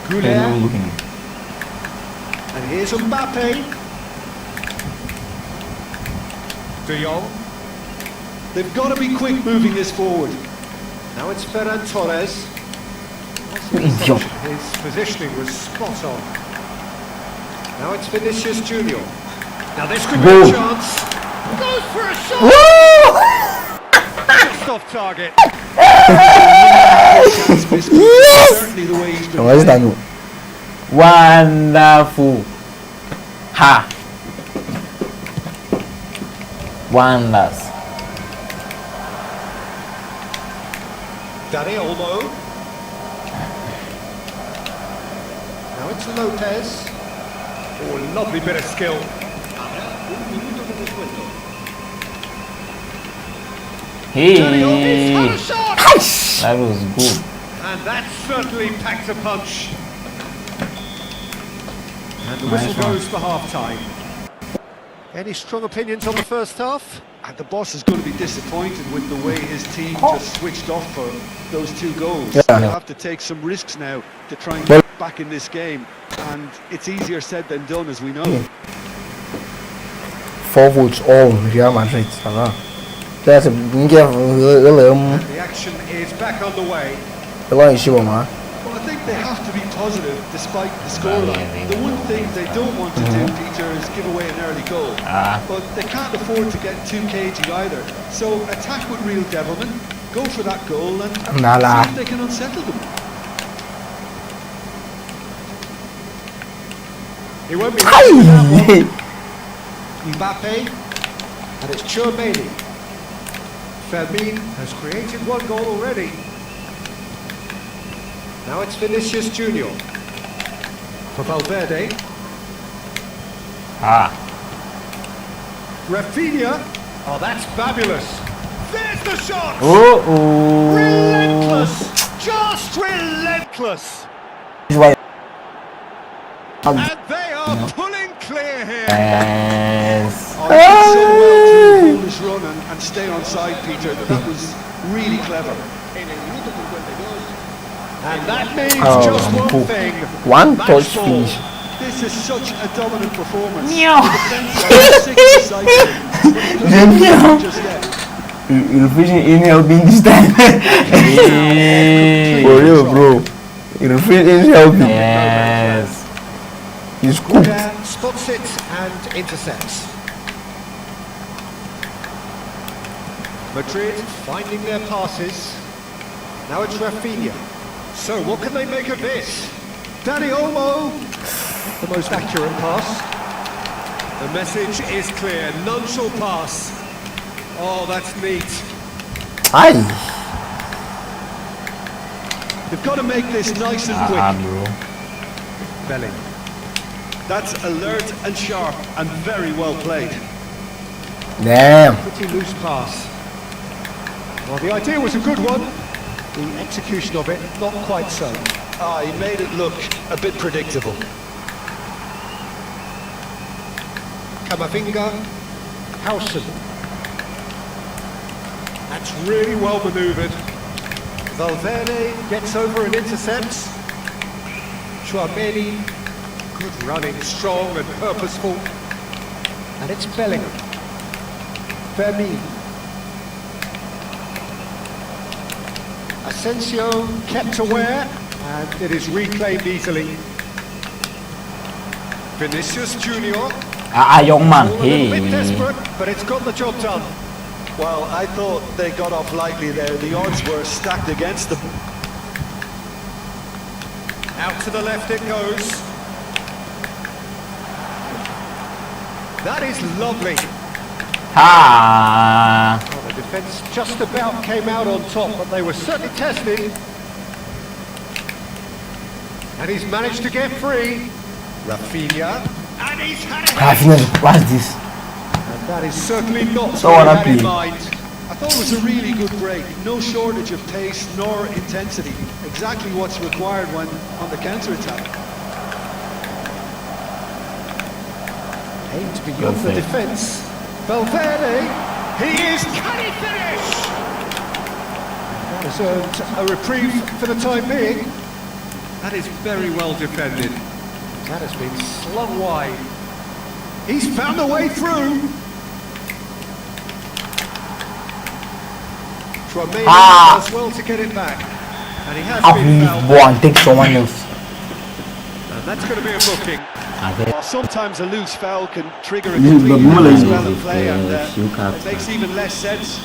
Goulet. And here's Mbappe. De Jong. They've got to be quick moving this forward. Now it's Ferran Torres. His positioning was spot on. Now it's Vinicius Junior. Now this could be a chance. Goes for a shot. Just off target. Certainly the way he's been playing. Wonderful. Ha. Wonders. Dani Olmo. Now it's Lopez. Oh, lovely bit of skill. Hey, Dani Olmo's had a shot. that was good. And that certainly packed a punch. And the whistle goes for half-time. Any strong opinions on the first half? And the boss is going to be disappointed with the way his team just switched off for those 2 goals. Yeah. They'll have to take some risks now to try and get back in this game. And it's easier said than done, as we know. 4 votes all Real Madrid, ça va.这是应该The action is back underway. 有希望吗？ Well, I think they have to be positive despite the scoreline. The one thing they don't want to do, Peter, is give away an early goal. But they can't afford to get too cagey either. So attack with real devilment, go for that goal and see if they can unsettle them. He won't be happy with that one. Mbappe, and it's Chouameni. Fermin has created 1 goal already. Now it's Vinicius Junior. For Valverde. Rafinha. Oh, that's fabulous. There's the shot. Relentless. Just relentless. And they are pulling clear here. Yes. Oh, it's so well to hold this run and stay on side, Peter. That was really clever. And that means just one thing. One Match touch ball. finish. This is such a dominant performance. Meow. The defense are sick of cycling, but it doesn't Meow. just yet. You're fishing in helping this time. For real, bro. You're helping. Yes. He's cooked. Spots it and intercepts. Madrid finding their passes. Now it's Rafinha. So what can they make of this? Dani Olmo, the most accurate pass. The message is clear, none shall pass. Oh, that's neat. Hi. They've got to make this nice and quick. Bro. Belling. That's alert and sharp and very well played. Damn. Pretty loose pass. Well, the idea was a good one. The execution of it, not quite so. He made it look a bit predictable. Camavinga, Howson. That's really well manoeuvred. Valverde gets over and intercepts. Chouameni, good running, strong and purposeful. And it's Bellingham. Fermin. Asensio kept aware, and it is reclaimed easily. Vinicius Junior. Young man. A little bit Hey. desperate, but it's got the job done. Well, I thought they got off lightly there. The odds were stacked against them. Out to the left it goes. That is lovely. Ha. Well, the defence just about came out on top, but they were certainly tested. And he's managed to get free. Rafinha. And he's had it. Rafinha, what's this? And that is certainly not So what he unhappy. had in mind. I thought it was a really good break. No shortage of pace nor intensity. Exactly what's required when on the counter-attack. Aimed beyond the defence. Valverde, he is, can he finish? That has earned a reprieve for the time being. That is very well defended. That has been slung wide. He's found a way through. Chouameni Ah. does well to get it back. And he has I'll been leave fouled. ball and take someone else. And that's going to be a booking. Well, sometimes a loose foul can trigger a Yeah, but complete more like- spell of play, and few it cards. makes even less sense.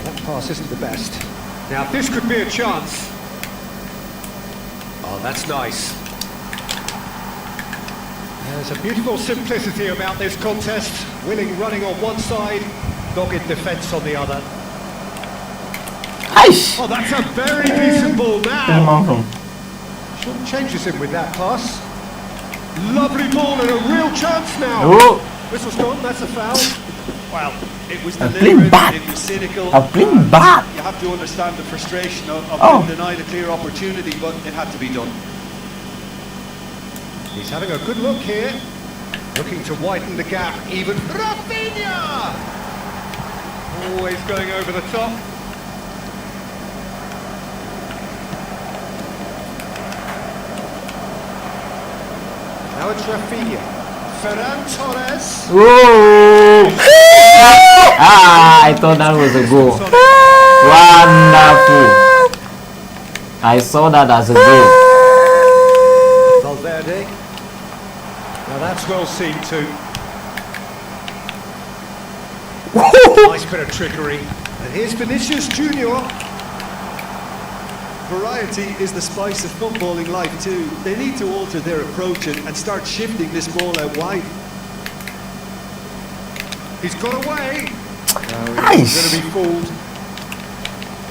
That pass isn't the best. Now this could be a chance. Oh, that's nice. There's a beautiful simplicity about this contest. Willing running on one side, dogged defence on the other. Aish! Oh, that's a very decent ball Where's the now. man from? Shouldn't changes him with that pass. Lovely ball and a real chance now. Oh, Whistle's gone, that's a foul. Well, it was I'm playing deliberate, bad. it was cynical. I'm playing and bad. You have to understand the frustration of Oh. being denied a clear opportunity, but it had to be done. He's having a good look here. Looking to widen the gap even. Rafinha! Always going over the top. Now it's Rafinha. Ferran Torres. Whoa! I thought that was a goal. Wonderful. I saw that as a goal. Valverde. Now that's well seen too. Nice bit of trickery. And here's Vinicius Junior. Variety is the spice of footballing life too. They need to alter their approach and start shifting this ball out wide. He's got away. Nice. He's going to be fooled.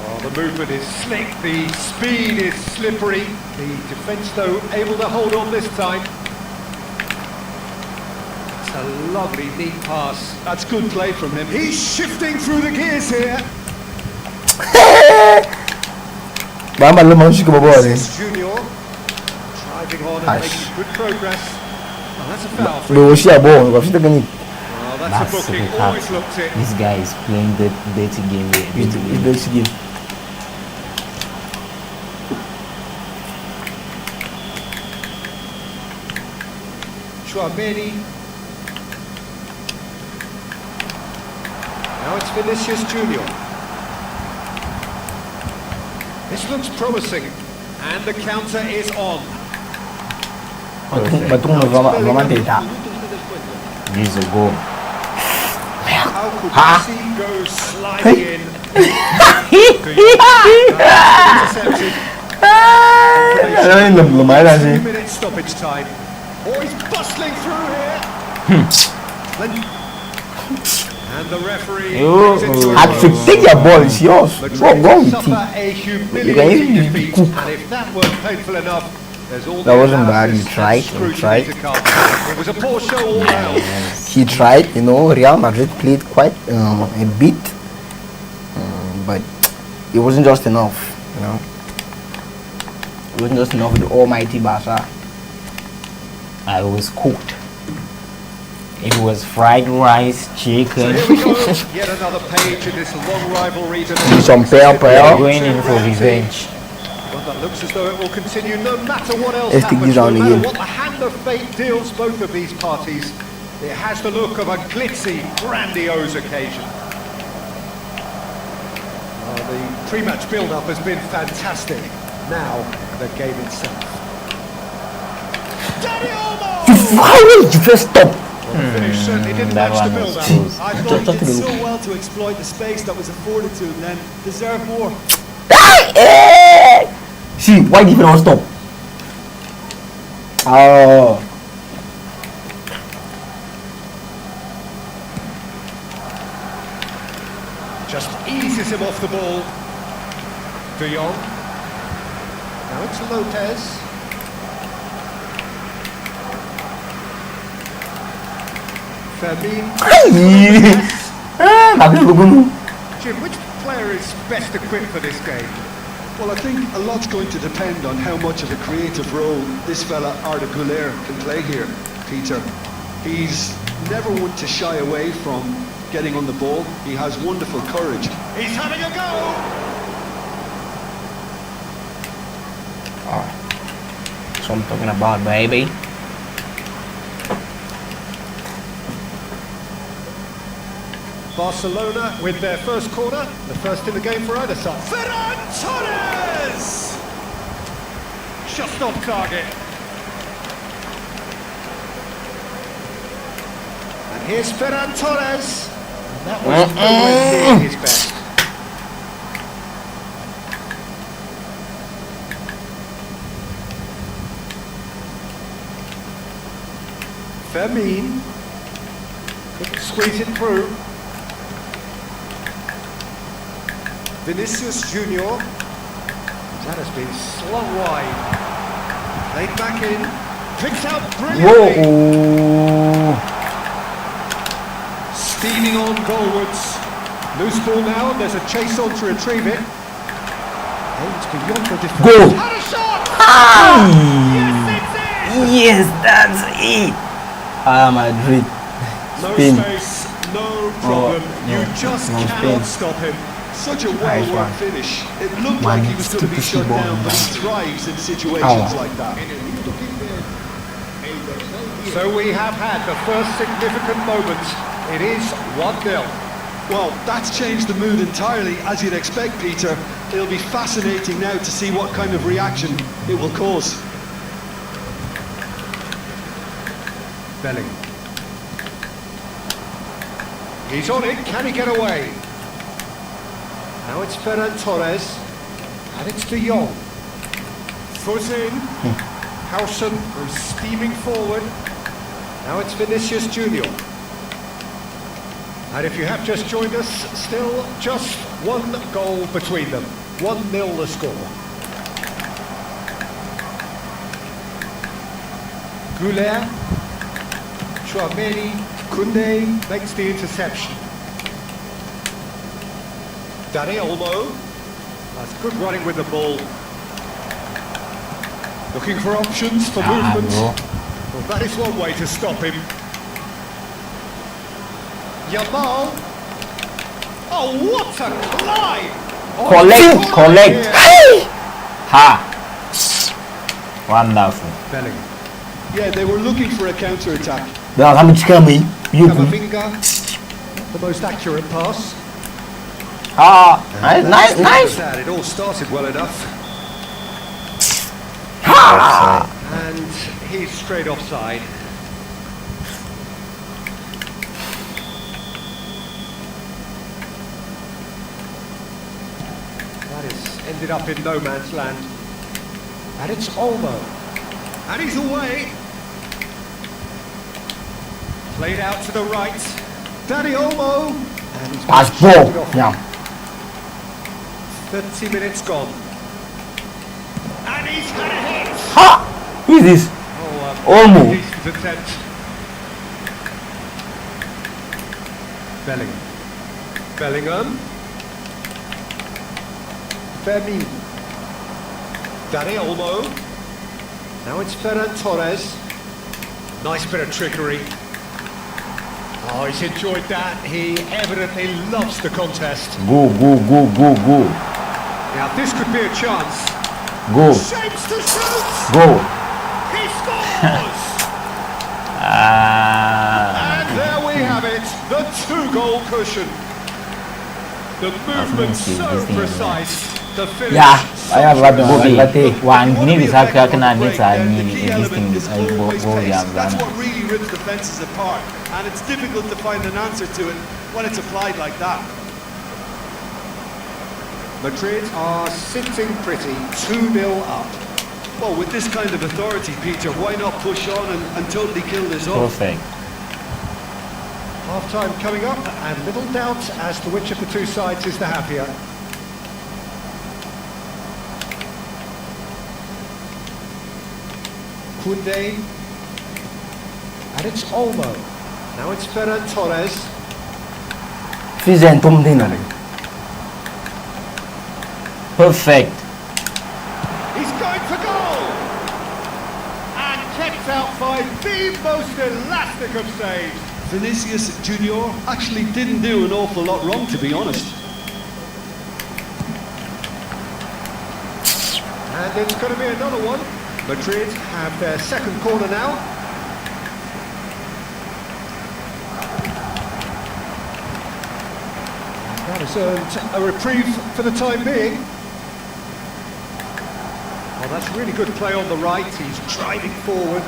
Oh, the movement is slick. The speed is slippery. The defence, though, able to hold on this time. It's a lovely, neat pass. That's good play from him. He's shifting through the gears here. Bamba le man shika ball ni. This Junior driving on and Nice. making good progress. Oh, that's a foul. For Le oshi abo, ko fita gani. oh, that's That's a booking. super Always tough. looked it. This guy is playing dirty game. It's the game. Chouameni. Now it's Vinicius Junior. This looks promising, and the counter is on. Batung vraiment d'état. This is a goal. How Kubasi goes sliding in. Intercepted. Le mai là 2 si. minutes stoppage time. Oh, he's bustling through here. And the referee. Yo. brings it to a I close. should take your ball, it's yours. What's Madrid wrong with suffer you? a humiliating defeat, and if that weren't painful enough, there's all That the wasn't bad, analysis you tried, and you scrutiny tried. to come. It was a poor show all round. He tried, you know, Real Madrid played quite a bit, but it wasn't just enough, you know. It wasn't just enough with the almighty Barca. I was cooked. It was fried rice, So chicken. here we go, yet another page in this long rivalry. Some pair. Going in for revenge. Well, that looks as though it will continue no matter what else Let's take happens, these no on matter again. what the hand of fate deals both of these parties. It has the look of a glitzy, grandiose occasion. The pre-match build-up has been fantastic. Now, the game itself. Dani Olmo! Why did you first stop? Well, the finish certainly didn't that match the one was build-up. close. I thought he did so well to exploit the space that was afforded to him, then deserve more. See, why did you not stop? Oh. Just eases him off the ball. De Jong. Now it's Lopez. Fermin. Jim, which player is best equipped for this game? Well, I think a lot's going to depend on how much of a creative role this fella Arda Güler can play here, Peter. He's never one to shy away from getting on the ball. He has wonderful courage. He's having a go! That's what I'm talking about, baby. Barcelona with their first corner, the first in the game for either side. Ferran Torres! Just off target. And here's Ferran Torres. And that was nowhere near his best. Fermin couldn't squeeze it through. Vinicius Junior. That has been slung wide. Played back in. Picks out brilliantly. Whoa. Steaming on goalwards. Loose ball now. There's a chase on to retrieve it. Aims beyond the defence. Goal. Had a shot! Yes, that's it. Madrid. No Spin. space, no problem. No, You just no cannot spin. stop him. Such a Nice well-worked one. finish. It looked Man, like he was going to be shut ball, down, but man. he thrives in situations Oh. like that. So we have had the first significant moment. It is 1-0. Well, that's changed the mood entirely, as you'd expect, Peter. It'll be fascinating now to see what kind of reaction it will cause. Belling. He's on it. Can he get away? Now it's Ferran Torres. And it's De Jong. Foot in. Howson goes steaming forward. Now it's Vinicius Junior. And if you have just joined us, still just one goal between them. 1-0 the score. Goulet. Chouameni. Koundé makes the interception. Dani Olmo. That's good running with the ball. Looking for options for movement. Bro. Well, that is one way to stop him. Yamal. Oh, what a climb! Collect. Here. Ha. Wonderful. Belling. Yeah, they were looking for a counter-attack. Ya kamu çıkar mı? Yok mu? Camavinga. The most accurate pass. Nice. That, it all started well enough. Offside. And he's straight offside. That is ended up in no man's land. And it's Olmo. And he's away. Played out to the right. Dani Olmo. And he's Pas been shafted ball. off. Ya. 30 minutes gone. And he's had a hit. Ha! Who is this? Olmo. Decent attempt. Bellingham. Fermin. Dani Olmo. Now it's Ferran Torres. Nice bit of trickery. Oh, he's enjoyed that. He evidently loves the contest. Go. Now this could be a chance. Go. Shapes to shoot. Go. He scores. Ah. And there we have it, the 2-goal cushion. The movement see so this thing, precise, the finish. Ya. so Ayah tremendous. Bobby. Bate. One You want to name be is effective haka on the kana break, nita then the ni key this element thing is I always go pace. jam That's zana. what really rips defences apart, and it's difficult to find an answer to it when it's applied like that. Madrid are sitting pretty, 2-0 up. Well, with this kind of authority, Peter, why not push on and totally kill this off? Perfect. Half-time coming up, and little doubt as to which of the two sides is the happier. Koundé. And it's Olmo. Now it's Ferran Torres. Fizen Tom Dino. Perfect. He's going for goal! And kept out by the most elastic of saves. Vinicius Junior actually didn't do an awful lot wrong, to be honest. And it's going to be another one. Madrid have their second corner now. That has earned a reprieve for the time being. Well, that's really good play on the right. He's driving forward.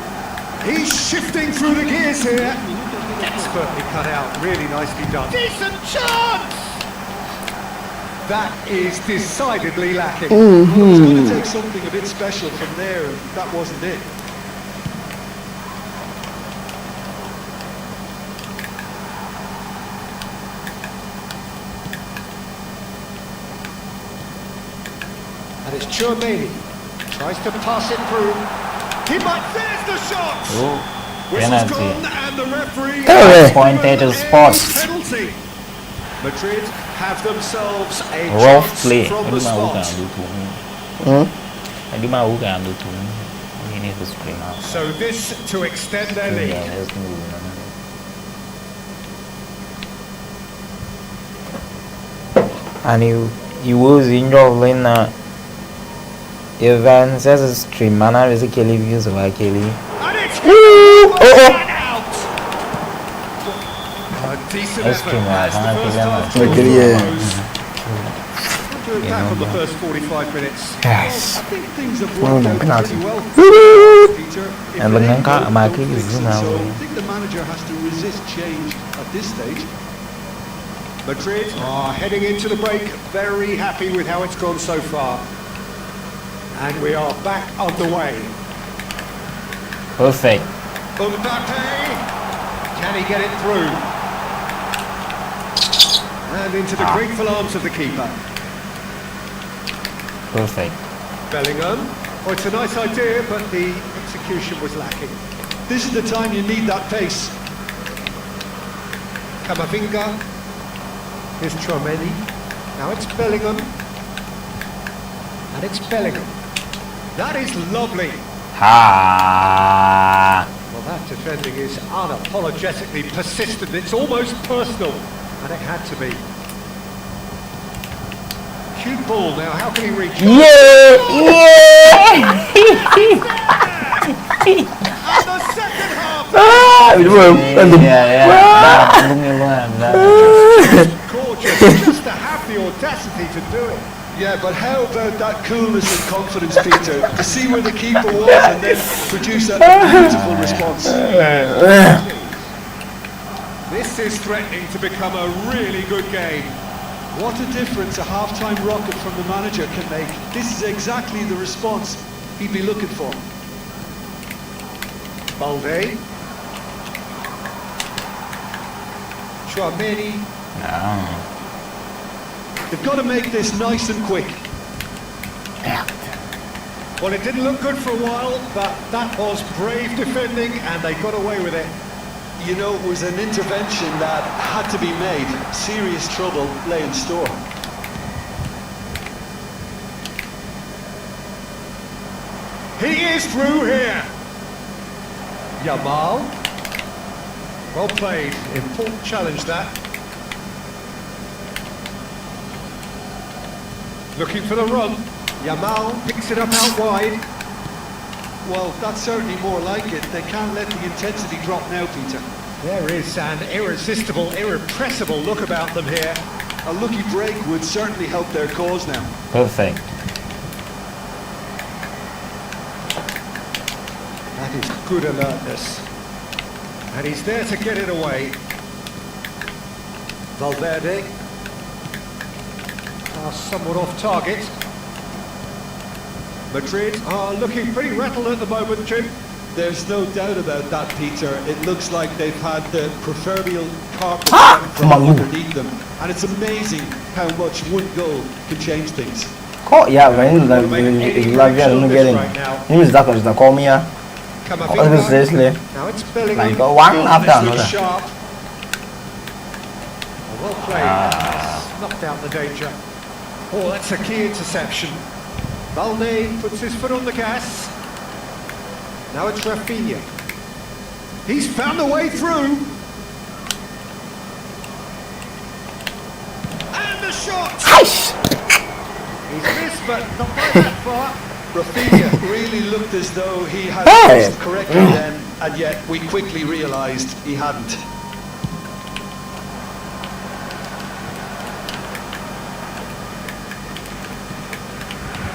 He's shifting through the gears here. Expertly cut out. Really nicely done. Decent chance! That is decidedly lacking. Well, it's going to take something a bit special from there, and that wasn't it. And it's Chouameni. Tries to pass it through. He might, there's the shot! Oh, Whistle's penalty. gone and the referee Pointed to spot. penalty. Madrid have themselves a Rough chance play. from the Ini mau spot. kan do tu. Ini mau kan do tu. Ini tu scream out. So this to extend their lead. Yeah, let's move. And he was involved in events as a stream manner as a Kelly views of Kelly. And it's out. A decent That's effort true, man. as the I first think half that's- draws Okay, to a yeah. close. Good attack on the first 45 minutes. Yes. Well, I think things have Well, worked no out penalty. pretty well. Peter, if And they look, don't Nanka, Mark fix is it, zoom out. so I think the manager has to resist change at this stage. Madrid are heading into the break, very happy with how it's gone so far. And we are back underway. Perfect. Mbappe, can he get it through? And into the grateful arms of the keeper. Perfect. Bellingham. Oh, it's a nice idea, but the execution was lacking. This is the time you need that pace. Camavinga. Here's Chouameni. Now it's Bellingham. And it's Bellingham. That is lovely. Ha. Well, that defending is unapologetically persistent. It's almost personal. And it had to be. Cute ball now. How can he reach it? And the second half. Gorgeous. Just to have the audacity to do it. Yeah, but how about that coolness and confidence, Peter? To see where the keeper was and then produce that beautiful response. This is threatening to become a really good game. What a difference a half-time rocket from the manager can make. This is exactly the response he'd be looking for. Balde. Chouameni. They've got to make this nice and quick. Well, it didn't look good for a while, but that was brave defending and they got away with it. You know, it was an intervention that had to be made. Serious trouble lay in store. He is through here. Yamal. Well played. Important challenge that. Looking for the run. Yamal picks it up out wide. Well, that's certainly more like it. They can't let the intensity drop now, Peter. There is an irresistible, irrepressible look about them here. A lucky break would certainly help their cause now. Perfect. That is good alertness. And he's there to get it away. Valverde. Somewhat off target. Madrid are looking pretty rattled at the moment, Jim. There's no doubt about that, Peter. It looks like they've had the proverbial carpet from underneath them. And it's amazing how much one goal can change things. Kok ya, main lagi ada ngegerin. Ini mesti tak harus tak komia. Oh, seriously. Now it's Bellingham. Like one after This another. looks sharp. Well played. Knocked out the danger. Oh, that's a key interception. Balde puts his foot on the gas. Now it's Rafinha. He's found a way through. And the shot! Nice. He's missed, but not by that far. Rafinha really looked as though he had Hey. passed correctly then, and yet we quickly realised he hadn't.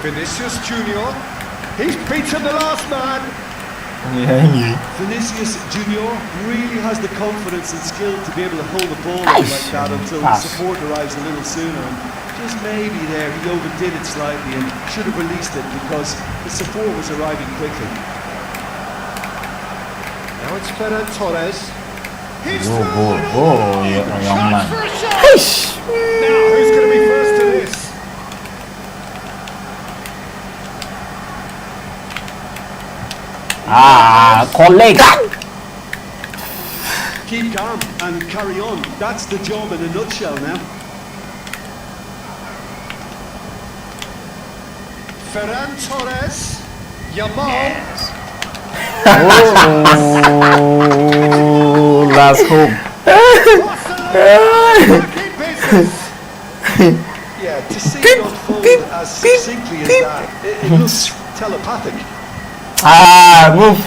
Vinicius Junior. He's beaten the last man. Vinicius Junior really has the confidence and skill to be able to hold the ball like that until the support arrives a little sooner. And just maybe there he overdid it slightly and should have released it because the support was arriving quickly. Now it's Ferran Torres. He's young man. for a shot. Now who's going to be first to this? Colleague. Keep calm and carry on. That's the job in a nutshell now. Ferran Torres. Yamal. Oh, last hope. Yeah, to see it unfold as succinctly as that, it looks telepathic. Move.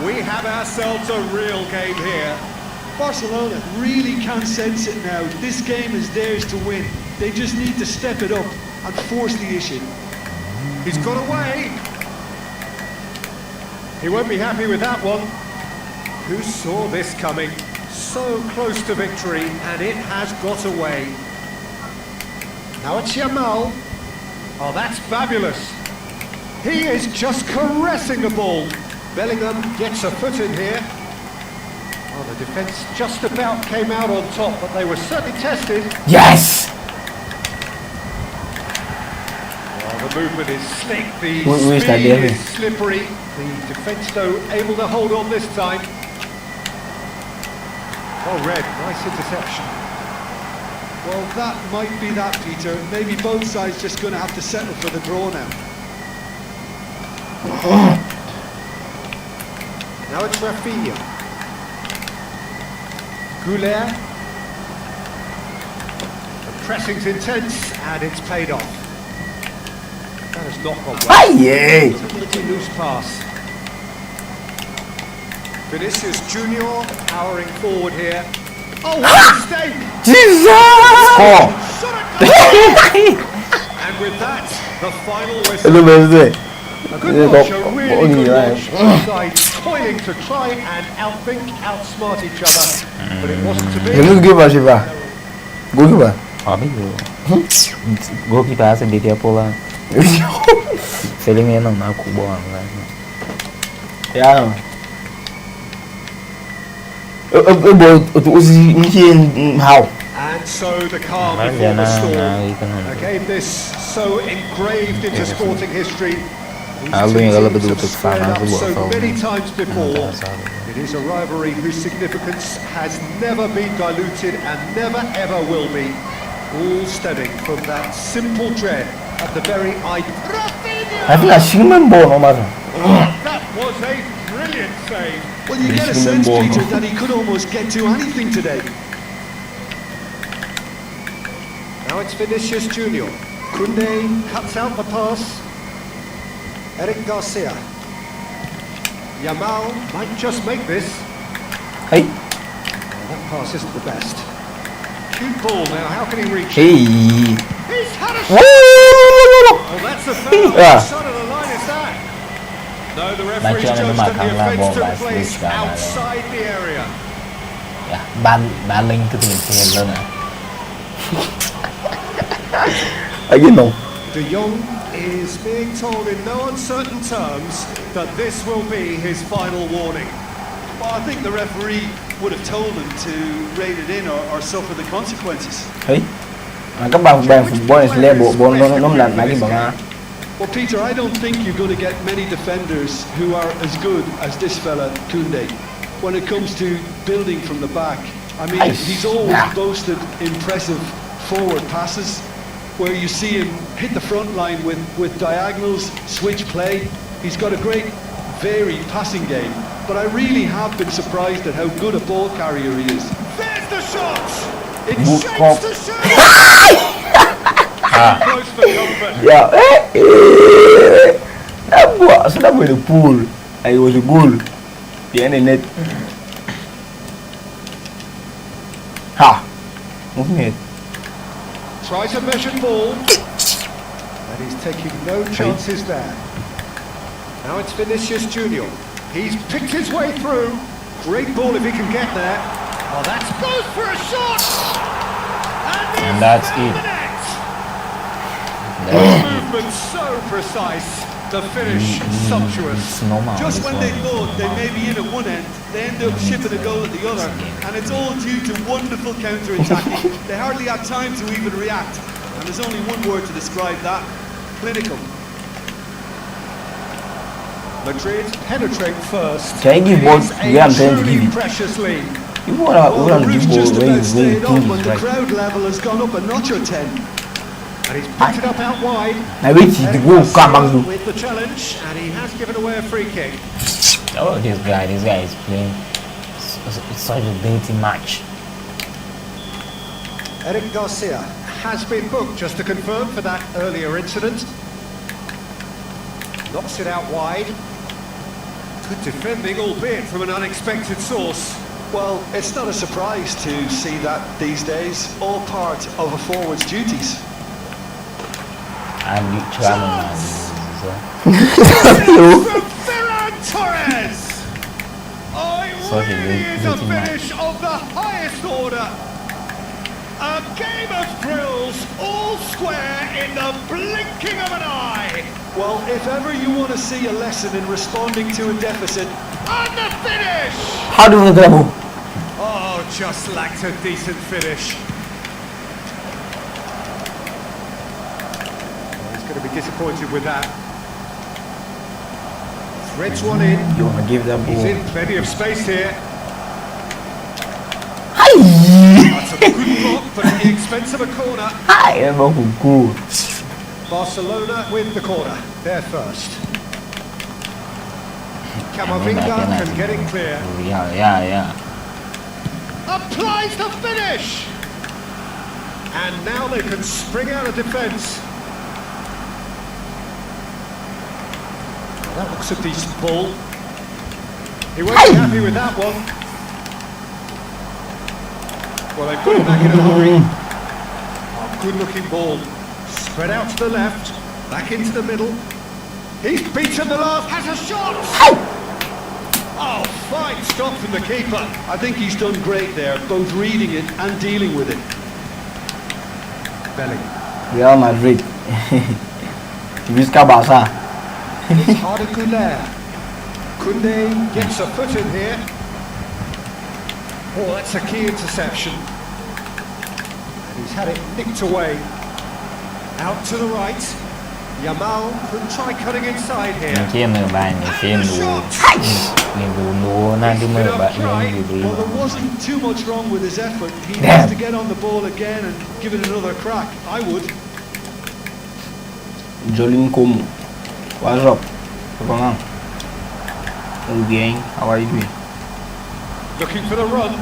We have ourselves a real game here. Barcelona really can sense it now. This game is theirs to win. They just need to step it up and force the issue. He's got away. He won't be happy with that one. Who saw this coming? So close to victory, and it has got away. Now it's Yamal. Oh, that's fabulous. He is just caressing the ball. Bellingham gets a foot in here. Oh, the defence just about came out on top, but they were certainly tested. Yes. Oh, the movement is slick, the Where's that speed David? is slippery. The defence, though, able to hold on this time. Oh, Red, nice interception. Well, that might be that, Peter. Maybe both sides just going to have to settle for the draw now. Now it's Rafinha. Goulet. The pressing's intense, and it's paid off. That has not gone well. Yeah. It's a pretty loose pass. Vinicius Junior powering forward here. Oh, what a mistake! Jesus. Score. And with that, the final whistle. Hello, baby. A good watch, a really good watch. Both sides toiling to try and outthink, outsmart each other, but it wasn't to be. Goalkeeper, Shiva. Goalkeeper. Goalkeeper sẽ bị theo Pola. Feeling nó cú bóng lại. Yeah. How? And so the calm before the storm. A game this so engraved into sporting history. These two teams have squared up so many times before. It is a rivalry whose significance has never been diluted and never ever will be. All stemming from that simple dread at the very idea. I think a human ball, no matter. That was a brilliant save. Well, you get a sense, Peter, that he could almost get to anything today. Now it's Vinicius Junior. Koundé cuts out the pass. Eric Garcia. Yamal might just make this. Hey. That pass isn't the best. Cute ball now, how can he reach? Hey. He's had a shot! Oh, that's a foul. Yeah. What side of the line is that? No, the referee judged that the offence took place outside the area. Đá link cái tiền tiền lên à. Again, no. De Jong is being told in no uncertain terms that this will be his final warning. Well, I think the referee would have told him to rein it in or suffer the consequences. Hey. Các bạn football is bộ nó làm cái bọn à. Well, Peter, I don't think you're going to get many defenders who are as good as this fella, Koundé, when it comes to building from the back. I mean, he's always boasted impressive forward passes, where you see him hit the front line with diagonals, switch play. He's got a great, varied passing game, but I really have been surprised at how good a ball carrier he is. There's the shot! It shapes the shot! Close for comfort. Yeah. That was the pool. It was a goal. The end of net. Ha. Movement. Tries a measured ball. And he's taking no chances there. Now it's Vinicius Junior. He's picked his way through. Great ball if he can get there. Oh, that's goes for a shot. And that's it. Movement so precise. The finish sumptuous. Just when they thought they may be in at one end, they end up shipping a goal at the other, and it's all due to wonderful counter-attacking. They hardly had time to even react, and there's only one word to describe that: clinical. Madrid penetrate first. Can I give ball? Yeah, I'm trying to give it. Precious lead. You want to give ball Just when about you stayed think on, it's but the right. crowd level has gone up a notch or 10. And he's picked it up out wide. I wait till the goal come back. With the challenge, and he has given away a free kick. Oh, this guy is playing. It's such a dainty match. Eric Garcia has been booked, just to confirm, for that earlier incident. Knocks it out wide. Good defending, albeit from an unexpected source. Well, it's not a surprise to see that these days, all part of a forward's duties. And Ferran Torres! Oh, it Such a really is a dainty match. finish of the highest order. A game of thrills, all square in the blinking of an eye. Well, if ever you want to see a lesson in responding to a deficit, And the finish! How do you grab? Oh, just lacked a decent finish. he's going to be disappointed with that. Threads one in. You want to give that He's ball? in plenty of space here. Hi! That's a good block, but at the expense of a corner. Hi! I'm a good. Barcelona with the corner. They're first. Camavinga can get it clear. Yeah. Applies the finish! And now they can spring out of defence. Well, that looks a decent ball. He won't be happy with that one. Well, they put it back in a hurry. Oh, good looking ball. Spread out to the left, back into the middle. He's beaten the last, has a shot! Oh, fine stop from the keeper. I think he's done great there, both reading it and dealing with it. Belling. Real Madrid. Visca Barca. It's Arda Güler. Koundé gets a foot in here. Oh, that's a key interception. And he's had it nicked away. Out to the right. Yamal could try cutting inside here. Well, Well, there wasn't too much wrong with his effort. He needs to get on the ball again and give it another crack. I would. Jolin Como. What's up? Come on. Okay, how are you doing? Looking for the run.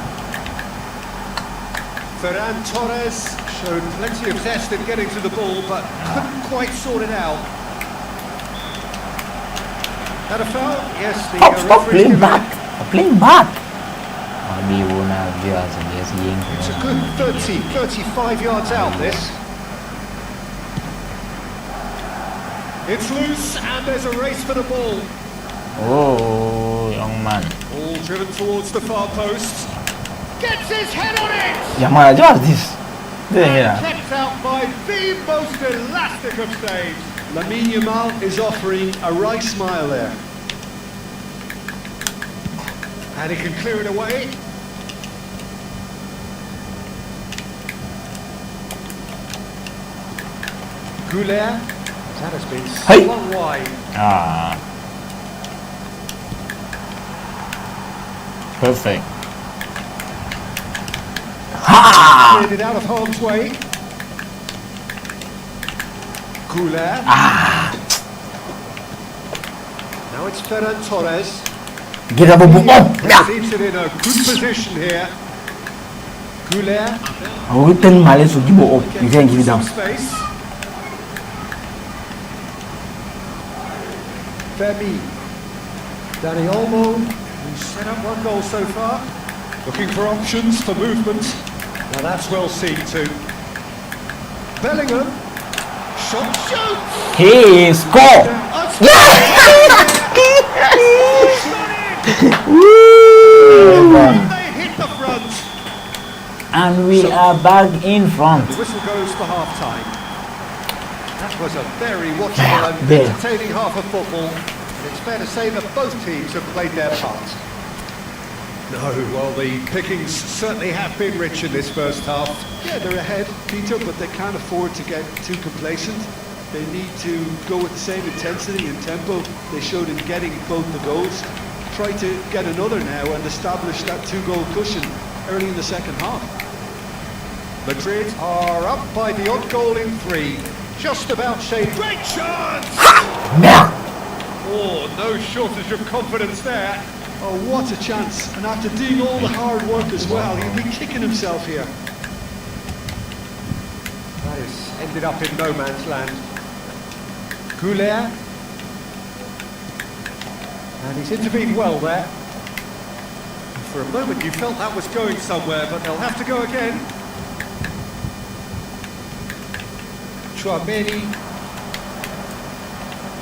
Ferran Torres showed plenty of zest in getting to the ball, but couldn't quite sort it out. That a foul? Yes, the Stop referee's playing given back. it. Playing back. It's a good 35 yards out, this. It's loose, and there's a race for the ball. Oh, young man. All driven towards the far post. Gets his head on it! Yeah, man, just this. And Yeah. kept out by the most elastic of saves. Lamine Yamal is offering a wry smile there. And he can clear it away. Güler, that has been Hey. swung wide. Perfect. Cleared it out of harm's way. Güler. Now it's Ferran Torres. Get up a book. Yeah. Seems it in a good position here. Güler. I will tell Males to give it up. You can't give it down. Some space. Femi. Dani Olmo, who's set up one goal so far. Looking for options for movement. Now that's well seen too. Bellingham. Shot shoots. He scored. They hit the front. And we are back in front. The whistle goes for half time. That was a very watchable and entertaining half of football. And it's fair to say that both teams have played their part. No, well, the pickings certainly have been rich in this first half. Yeah, they're ahead, Peter, but they can't afford to get too complacent. They need to go with the same intensity and tempo they showed in getting both the goals. Try to get another now and establish that two-goal cushion early in the second half. Madrid are up by the odd goal in 3. Just about saved. Great chance! Oh, no shortage of confidence there. Oh, what a chance. And after doing all the hard work as well, he'll be kicking himself here. That has ended up in no man's land. Goulet. And he's intervened well there. For a moment you felt that was going somewhere, but they'll have to go again. Chouameni.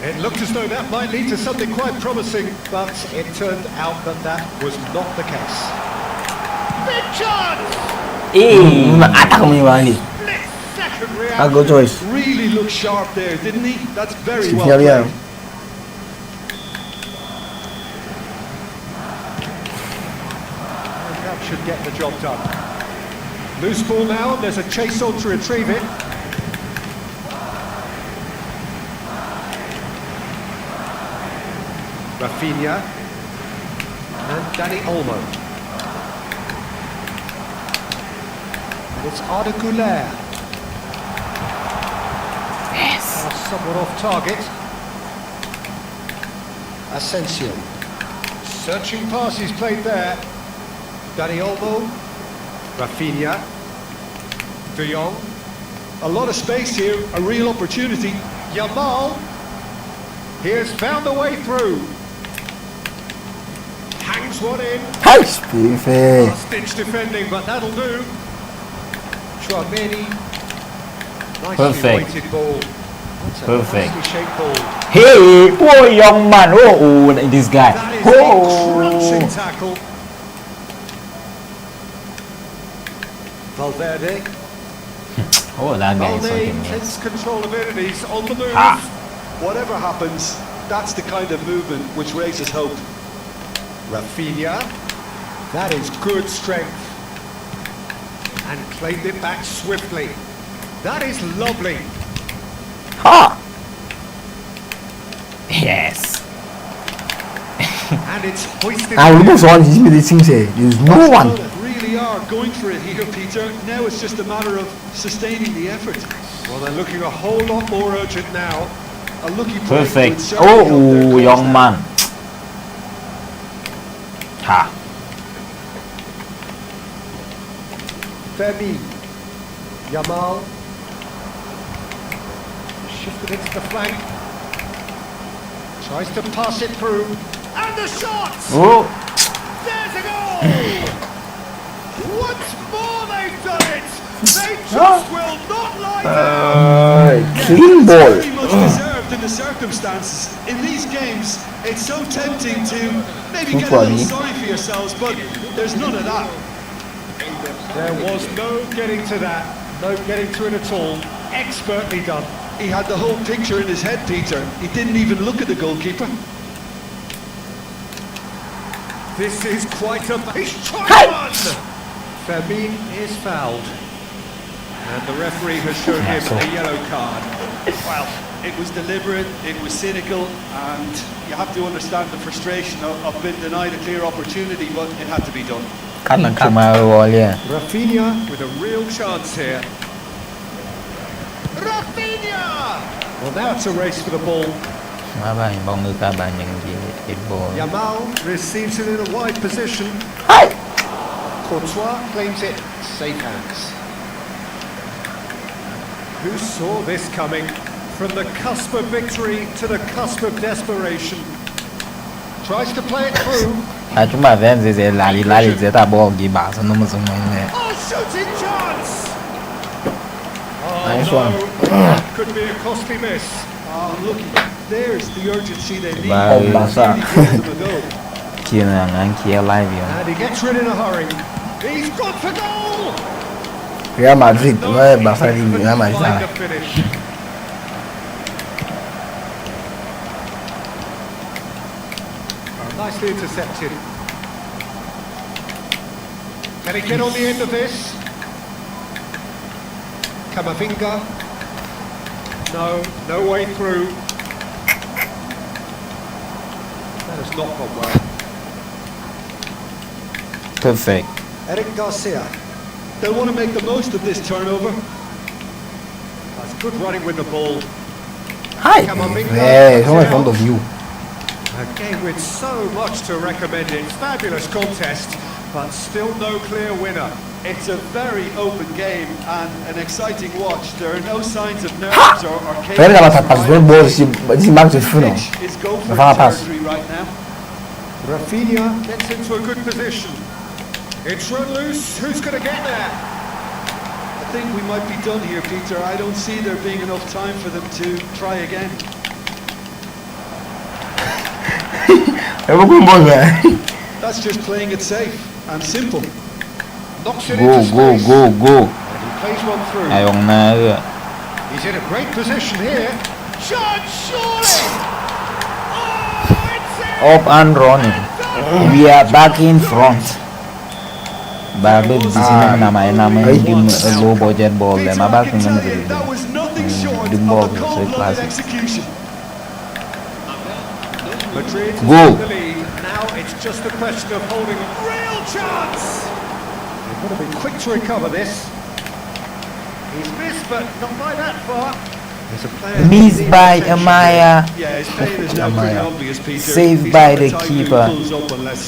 It looked as though that might lead to something quite promising, but it turned out that that was not the case. Big chance! Split second reaction. Really looked sharp there, didn't he? That's very well played. And that should get the job done. Loose ball now, and there's a chase on to retrieve it. Rafinha and Dani Olmo. And it's Arda Güler. Yes. Somewhat off target. Asensio. Searching passes played there. Dani Olmo. Rafinha. De Jong. A lot of space here, a real opportunity. Yamal. He has found the way through. Hangs one in. Stitch defending, but that'll do. Chouameni. Nicely Perfect. weighted ball. That's a Perfect. nicely shaped ball. Hey, oh young man. Oh, this guy. That is a crunching tackle. Valverde. Oh, that guy is Valverde fucking takes nice. control of it and he's on the move. Whatever happens, that's the kind of movement which raises hope. Rafinha. That is good strength. And claimed it back swiftly. That is lovely. Yes. And it's hoisted. There's no one. Really are going for it here, Peter. Now it's just a matter of sustaining the effort. Well, they're looking a whole lot more urgent now. A lucky break would Perfect. certainly help their Oh, cause young now. man. Ha. Femi. Yamal. Shifted it to the flank. Tries to pass it through. And the shot! Oh. There's a goal! Once more they've done it! They just will not lie down! Clean ball. Very much deserved in the circumstances. In these games, it's so tempting to maybe get a little sorry for yourselves, but there's none of that. There was no getting to that, no getting to it at all. Expertly done. He had the whole picture in his head, Peter. He didn't even look at the goalkeeper. This is quite a nice one! Fermin is fouled. And the referee has shown him a yellow card. Well, it was deliberate, it was cynical, and you have to understand the frustration of being denied a clear opportunity, but it had to be done. Rafinha with a real chance here. Rafinha! Well, now it's a race for the ball. Yamal receives it in a wide position. Courtois claims it, safe hands. Who saw this coming? From the cusp of victory to the cusp of desperation. Tries to play it through. Oh, shooting chance! Nice one. Could be a costly miss. Oh, look, there's the urgency they need. Wow. Really Barca. gave them a go. Kia ngang kia live ya. And he gets rid in a hurry. He's got for goal. Real Madrid, ouais, Barça, Couldn't Real Madrid. find the finish. Oh, nicely intercepted. Can he get on the end of this? Camavinga. No, no way through. That has not gone well. Perfect. Eric Garcia. They'll want to make the most of this turnover. That's good running with the ball. Hi. Yeah, it's only in front of you. A game with so much to recommend it. Fabulous contest, but still no clear winner. It's a very open game and an exciting watch. There are no signs of nerves or chaos. Pera ela tá passando boa esse marco de fundo. Pitch is goal Vai falar, passa. territory right now. Rafinha gets into a good position. It's run loose. Who's going to get there? I think we might be done here, Peter. I don't see there being enough time for them to try again. Eu vou com o bom, velho. That's just playing it safe and simple. Knocks it Go into go space. go go. And he plays one through. Ai ông na ư. He's in a great position here. Shot, surely! Oh, it's in! Up and running. We are back in front. Babe di sini nama di low budget ball Peter, ma I back can in tell you, that was nothing short the of ball a is so cold-blooded classic. execution. Madrid Goal. in the lead. Now it's just a question of holding a real chance. They've got to be quick to recover this. He's missed, but not by that far. There's a player Missed needing by attention Amaya. here. Yeah, his pain is now pretty obvious, Peter. Saved He's by not the type who keeper. pulls up unless